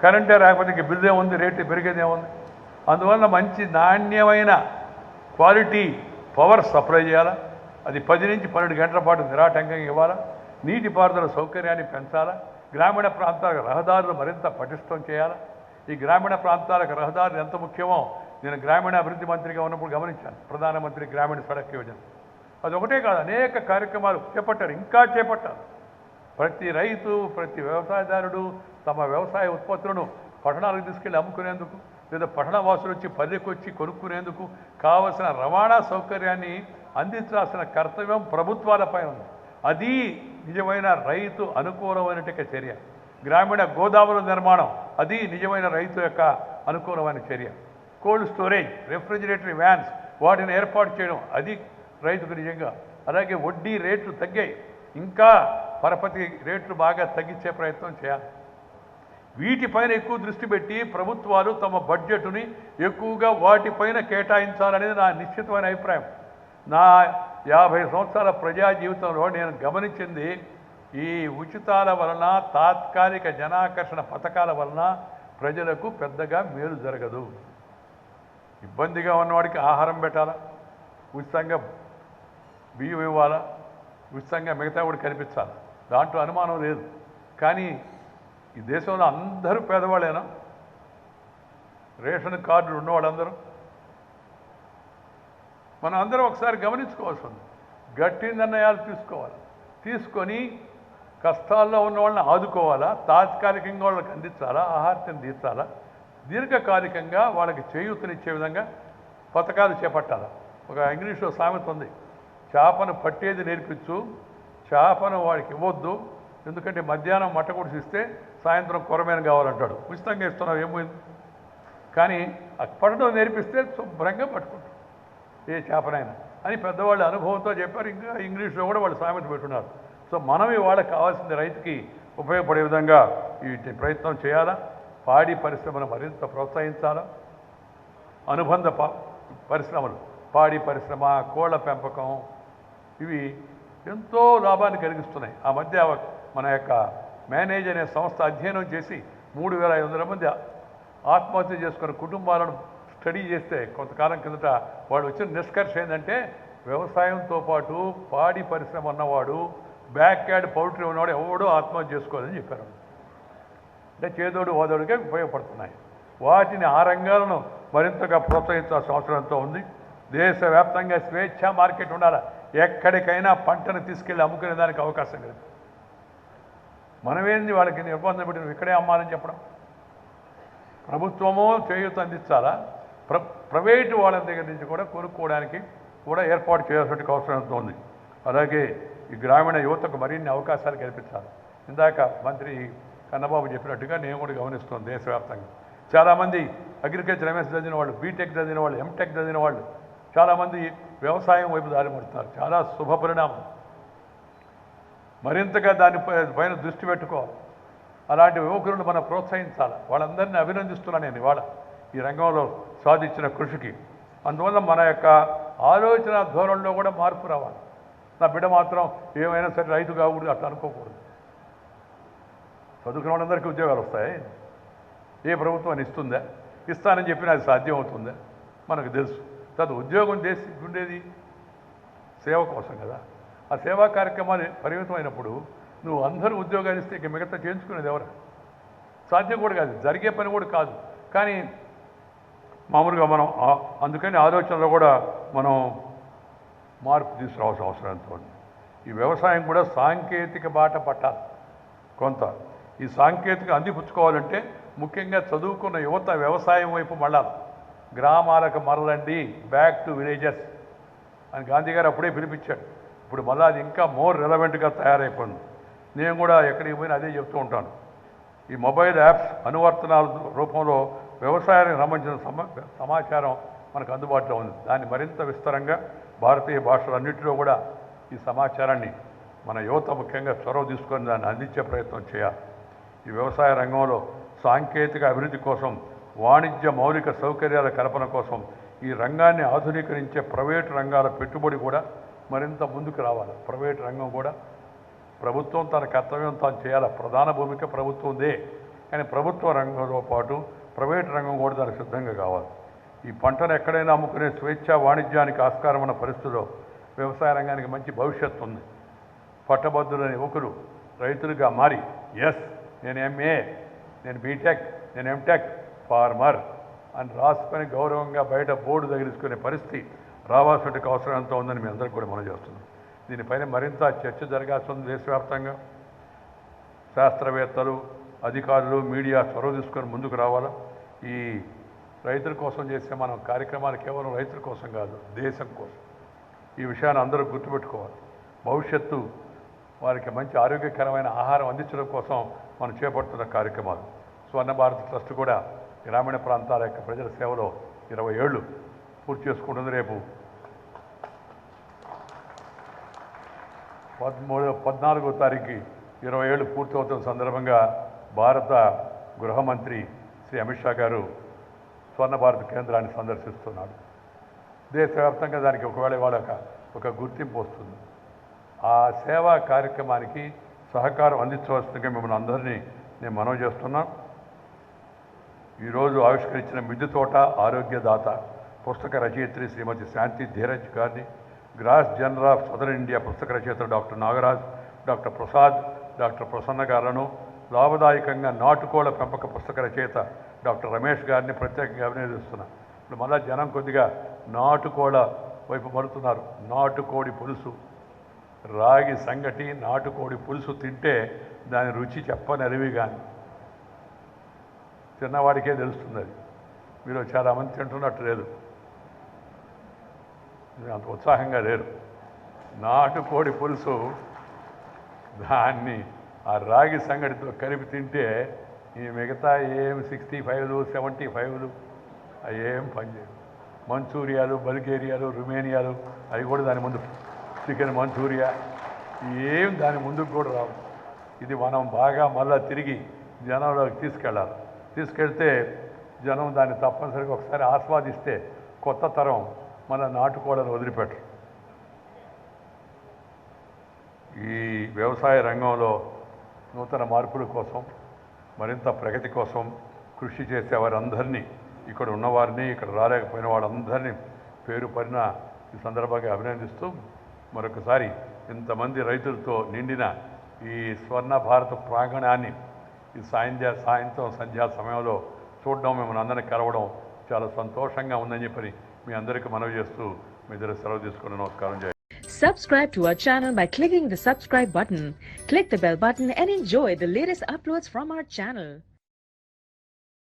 కరెంటే రాకపోతే ఇంక బిల్ ఏముంది, రేటు పెరిగేది ఏముంది. అందువల్ల మంచి నాణ్యమైన క్వాలిటీ పవర్ సప్లై చేయాలా. అది 10 నుంచి 12 గంటల పాటు నిరాటంకంగా ఇవ్వాలా. నీటిపారుదల సౌకర్యాన్ని పెంచాలా. గ్రామీణ ప్రాంతాలకు రహదారులు మరింత పటిష్టం చేయాలా. ఈ గ్రామీణ ప్రాంతాలకు రహదారులు ఎంత ముఖ్యమో నేను గ్రామీణ అభివృద్ధి మంత్రిగా ఉన్నప్పుడు గమనించాను. ప్రధానమంత్రి గ్రామీణ సడక్ యోజన, అది ఒకటే కాదు, అనేక కార్యక్రమాలు చేపట్టారు, ఇంకా చేపట్టారు. ప్రతి రైతు, ప్రతి వ్యవసాయదారుడు తమ వ్యవసాయ ఉత్పత్తులను పట్టణాలకు తీసుకెళ్ళి అమ్ముకునేందుకు, లేదా పట్టణ వాసులు వచ్చి పల్లెకి వచ్చి కొనుక్కునేందుకు కావలసిన రవాణా సౌకర్యాన్ని అందించాల్సిన కర్తవ్యం ప్రభుత్వాలపై ఉంది. అది నిజమైన రైతు అనుకూలమైనటువంటి చర్య. గ్రామీణ గోదాముల నిర్మాణం, అది నిజమైన రైతు యొక్క అనుకూలమైన చర్య. కోల్డ్ స్టోరేజ్, రెఫ్రిజిరేటరీ వ్యాన్స్, వాటిని ఏర్పాటు చేయడం, అది రైతుకు నిజంగా. అలాగే వడ్డీ రేట్లు తగ్గాయి, ఇంకా పరపతి రేట్లు బాగా తగ్గించే ప్రయత్నం చేయాలి. వీటిపైన ఎక్కువ దృష్టి పెట్టి ప్రభుత్వాలు తమ బడ్జెట్ని ఎక్కువగా వాటిపైన కేటాయించాలనేది నా నిశ్చితమైన అభిప్రాయం. నా 50 సంవత్సరాల ప్రజా జీవితంలో నేను గమనించింది, ఈ ఉచితాల వలన, తాత్కాలిక జనాకర్షణ పథకాల వలన ప్రజలకు పెద్దగా మేలు జరగదు. ఇబ్బందిగా ఉన్నవాడికి ఆహారం పెట్టాలా, ఉచితంగా బియ్యం ఇవ్వాలా, ఉచితంగా మిగతా కూడా కనిపించాలి, దాంట్లో అనుమానం లేదు. కానీ ఈ దేశంలో అందరూ పేదవాళ్ళేనా? రేషన్ కార్డులు ఉన్నవాళ్ళందరూ మనం అందరం ఒకసారి గమనించుకోవాల్సి ఉంది. గట్టి నిర్ణయాలు తీసుకోవాలి. తీసుకొని కష్టాల్లో ఉన్న వాళ్ళని ఆదుకోవాలా, తాత్కాలికంగా వాళ్ళకి అందించాలా, ఆహారం తీర్చాలా, దీర్ఘకాలికంగా వాళ్ళకి చేయూతనిచ్చే విధంగా పథకాలు చేపట్టాలి. ఒక ఇంగ్లీష్లో సామెత ఉంది, చేపను పట్టేది నేర్పించు, చేపను వాడికి ఇవ్వద్దు, ఎందుకంటే మధ్యాహ్నం మట్ట కుడిసిస్తే సాయంత్రం కొరమైన కావాలంటాడు. ఉచితంగా ఇస్తున్నావు ఏమైంది? కానీ ఆ పట్టడం నేర్పిస్తే శుభ్రంగా పట్టుకుంటాడు ఏ చేపనైనా అని పెద్దవాళ్ళ అనుభవంతో చెప్పారు. ఇంకా ఇంగ్లీష్లో కూడా వాళ్ళు సామెత పెట్టున్నారు. సో మనం వాళ్ళకి కావాల్సింది రైతుకి ఉపయోగపడే విధంగా వీటి ప్రయత్నం చేయాలా. పాడి పరిశ్రమను మరింత ప్రోత్సహించాలా. అనుబంధ పరిశ్రమలు, పాడి పరిశ్రమ, కోళ్ల పెంపకం, ఇవి ఎంతో లాభాన్ని కలిగిస్తున్నాయి. ఆ మధ్య మన యొక్క మేనేజ్ అనే సంస్థ అధ్యయనం చేసి 3500 మంది ఆత్మహత్య చేసుకున్న కుటుంబాలను స్టడీ చేస్తే కొంతకాలం కిందట వాళ్ళు వచ్చిన నిష్కర్ష ఏంటంటే, వ్యవసాయంతో పాటు పాడి పరిశ్రమ ఉన్నవాడు, బ్యాక్ యార్డ్ పౌల్ట్రీ ఉన్నవాడు ఎవడో ఆత్మహత్య చేసుకోవాలని చెప్పారు. అంటే చేదోడు ఓదోడుగా ఉపయోగపడుతున్నాయి. వాటిని, ఆ రంగాలను మరింతగా ప్రోత్సహించాల్సిన అవసరంతో ఉంది. దేశవ్యాప్తంగా స్వేచ్ఛ మార్కెట్ ఉండాలి. ఎక్కడికైనా పంటను తీసుకెళ్ళి అమ్ముకునే దానికి అవకాశం లేదు. మనమేంది వాళ్ళకి నిర్బంధం పెట్టి నువ్వు ఇక్కడే అమ్మాలని చెప్పడం? ప్రభుత్వమో చేయూత అందించాలా, ప్రైవేటు వాళ్ళ దగ్గర నుంచి కూడా కొనుక్కోవడానికి కూడా ఏర్పాటు చేయాల్సిన అవసరం ఉంది. అలాగే ఈ గ్రామీణ యువతకు మరిన్ని అవకాశాలు కల్పించాలి. ఇందాక మంత్రి కన్నబాబు చెప్పినట్టుగా నేను కూడా గమనిస్తున్నాను దేశవ్యాప్తంగా చాలామంది అగ్రికల్చర్ ఎంఎస్ చదివిన వాళ్ళు, బీటెక్ చదివిన వాళ్ళు, ఎంటెక్ చదివిన వాళ్ళు చాలామంది వ్యవసాయం వైపు దారి పడుతున్నారు. చాలా శుభ పరిణామం. మరింతగా పైన దృష్టి పెట్టుకోవాలి. అలాంటి యువకులను మనం ప్రోత్సహించాలి. వాళ్ళందరినీ అభినందిస్తున్నాను నేను ఇవాళ ఈ రంగంలో సాధించిన కృషికి. అందువల్ల మన యొక్క ఆలోచన ధోరణిలో కూడా మార్పు రావాలి. నా బిడ్డ మాత్రం ఏమైనా సరే రైతు కాకూడదు అట్లా అనుకోకూడదు. చదువుకున్న వాళ్ళందరికీ ఉద్యోగాలు వస్తాయి. ఏ ప్రభుత్వం ఇస్తుందా? ఇస్తానని చెప్పిన అది సాధ్యం అవుతుందా? మనకు తెలుసు. తర్వాత ఉద్యోగం చేసి ఉండేది సేవ కోసం కదా. ఆ సేవా కార్యక్రమాలు పరిమితమైనప్పుడు నువ్వు అందరూ ఉద్యోగాలు ఇస్తే ఇక మిగతా చేయించుకునేది ఎవరు? సాధ్యం కూడా కాదు, జరిగే పని కూడా కాదు. కానీ మామూలుగా మనం అందుకని ఆలోచనలో కూడా మనం మార్పు తీసుకురావాల్సిన అవసరం ఎంతో ఉంది. ఈ వ్యవసాయం కూడా సాంకేతిక బాట పట్టాలి. కొంత ఈ సాంకేతిక అందిపుచ్చుకోవాలంటే ముఖ్యంగా చదువుకున్న యువత వ్యవసాయం వైపు మళ్ళాలి. గ్రామాలకు మరలండి, బ్యాక్ టు విలేజెస్ అని గాంధీ గారు అప్పుడే పిలిపించాడు. ఇప్పుడు మళ్ళీ అది ఇంకా మోర్ రెలవెంట్గా తయారైపోయింది. నేను కూడా ఎక్కడికి పోయినా అదే చెప్తూ ఉంటాను. ఈ మొబైల్ యాప్స్ అనువర్తనాల రూపంలో వ్యవసాయానికి సంబంధించిన సమాచారం మనకు అందుబాటులో ఉంది. దాన్ని మరింత విస్తారంగా భారతీయ భాషలన్నింటిలో కూడా ఈ సమాచారాన్ని మన యువత ముఖ్యంగా చొరవ తీసుకొని దాన్ని అందించే ప్రయత్నం చేయాలి. ఈ వ్యవసాయ రంగంలో సాంకేతిక అభివృద్ధి కోసం, వాణిజ్య మౌలిక సౌకర్యాల కల్పన కోసం ఈ రంగాన్ని ఆధునీకరించే ప్రైవేటు రంగాల పెట్టుబడి కూడా మరింత ముందుకు రావాలి. ప్రైవేటు రంగం కూడా ప్రభుత్వం తన కర్తవ్యం తాను చేయాలి. ప్రధాన భూమిక ప్రభుత్వందే. కానీ ప్రభుత్వ రంగంతో పాటు ప్రైవేటు రంగం కూడా దానికి సిద్ధంగా కావాలి. ఈ పంటను ఎక్కడైనా అమ్ముకునే స్వేచ్ఛా వాణిజ్యానికి ఆస్కారం ఉన్న పరిస్థితుల్లో వ్యవసాయ రంగానికి మంచి భవిష్యత్తు ఉంది. పట్టభద్రులైన యువకులు రైతులుగా మారి ఎస్ నేను ఎంఏ, నేను బీటెక్, నేను ఎంటెక్, ఫార్మర్ అని రాసుకొని గౌరవంగా బయట బోర్డు తగిలించుకునే పరిస్థితి రావాల్సిన అవసరం ఎంతో ఉందని మీ అందరికీ కూడా మనం చేస్తున్నాం. దీనిపైన మరింత చర్చ జరగాల్సి ఉంది. దేశవ్యాప్తంగా శాస్త్రవేత్తలు, అధికారులు, మీడియా చొరవ తీసుకొని ముందుకు రావాలా. ఈ రైతుల కోసం చేసే మనం కార్యక్రమాలు కేవలం రైతుల కోసం కాదు, దేశం కోసం. ఈ విషయాన్ని అందరూ గుర్తుపెట్టుకోవాలి. భవిష్యత్తు వారికి మంచి ఆరోగ్యకరమైన ఆహారం అందించడం కోసం మనం చేపడుతున్న కార్యక్రమాలు. స్వర్ణ భారత్ ట్రస్ట్ కూడా గ్రామీణ ప్రాంతాల యొక్క ప్రజల సేవలో 20 ఏళ్ళు పూర్తి చేసుకుంటుంది. రేపు 14వ తారీఖు 20 ఏళ్ళు పూర్తవుతున్న సందర్భంగా భారత గృహ మంత్రి శ్రీ అమిత్ షా గారు స్వర్ణ భారత్ కేంద్రాన్ని సందర్శిస్తున్నాడు. దేశవ్యాప్తంగా దానికి ఒకవేళ వాళ్ళ ఒక గుర్తింపు వస్తుంది. ఆ సేవా కార్యక్రమానికి సహకారం అందించవలసిందిగా మిమ్మల్ని అందరినీ నేను మనవి చేస్తున్నా. ఈరోజు ఆవిష్కరించిన మిద్దె తోట ఆరోగ్యదాత పుస్తక రచయిత్రి శ్రీమతి శాంతి ధీరజ్ గారిని, gross general of southern India పుస్తక రచయిత doctor Nagaraj, doctor Prasad, doctor Prasanna గారులను, లాభదాయకంగా నాటుకోళ్ల పెంపక పుస్తక రచయిత డాక్టర్ రమేష్ గారిని ప్రత్యేకంగా అభినందిస్తున్నా. ఇప్పుడు మళ్ళా జనం కొద్దిగా నాటుకోళ్ల వైపు మరుతున్నారు. నాటుకోడి పులుసు, రాగి సంగటి, నాటుకోడి పులుసు తింటే దాని రుచి చెప్పనరివి కానీ చిన్నవాడికే తెలుస్తుంది. అది మీరు చాలామంది తింటున్నట్టు లేదు, అంత ఉత్సాహంగా లేరు. నాటుకోడి పులుసు దాన్ని ఆ రాగి సంగటితో కలిపి తింటే ఈ మిగతా ఏం 65లు 75లు అవి ఏం పనిచేయవు. మంచూరియాలు, బల్గేరియాలు, రుమేనియాలు అవి కూడా దాని ముందు, చికెన్ మంచూరియా ఏం దాని ముందుకు కూడా రావు. ఇది మనం బాగా మళ్ళీ తిరిగి జనంలోకి తీసుకెళ్ళాలి. తీసుకెళ్తే జనం దాన్ని తప్పనిసరిగా ఒకసారి ఆస్వాదిస్తే కొత్త తరం మన నాటుకోడలు వదిలిపెట్టరు. ఈ వ్యవసాయ రంగంలో నూతన మార్పుల కోసం, మరింత ప్రగతి కోసం కృషి చేసే వారందరినీ, ఇక్కడ ఉన్నవారిని, ఇక్కడ రాలేకపోయిన వాళ్ళందరినీ పేరు పడిన ఈ సందర్భంగా అభినందిస్తూ మరొకసారి ఇంతమంది రైతులతో నిండిన ఈ స్వర్ణ భారత ప్రాంగణాన్ని ఈ సాయంత్రం సంధ్యా సమయంలో చూడడం, మిమ్మల్ని అందరినీ కలవడం చాలా సంతోషంగా ఉందని చెప్పి మీ అందరికీ మనవి చేస్తూ మీ దగ్గర సెలవు తీసుకుని నమస్కారం చేయండి. Subscribe to our channel by clicking the subscribe button. Click the bell button and enjoy the latest uploads from our channel.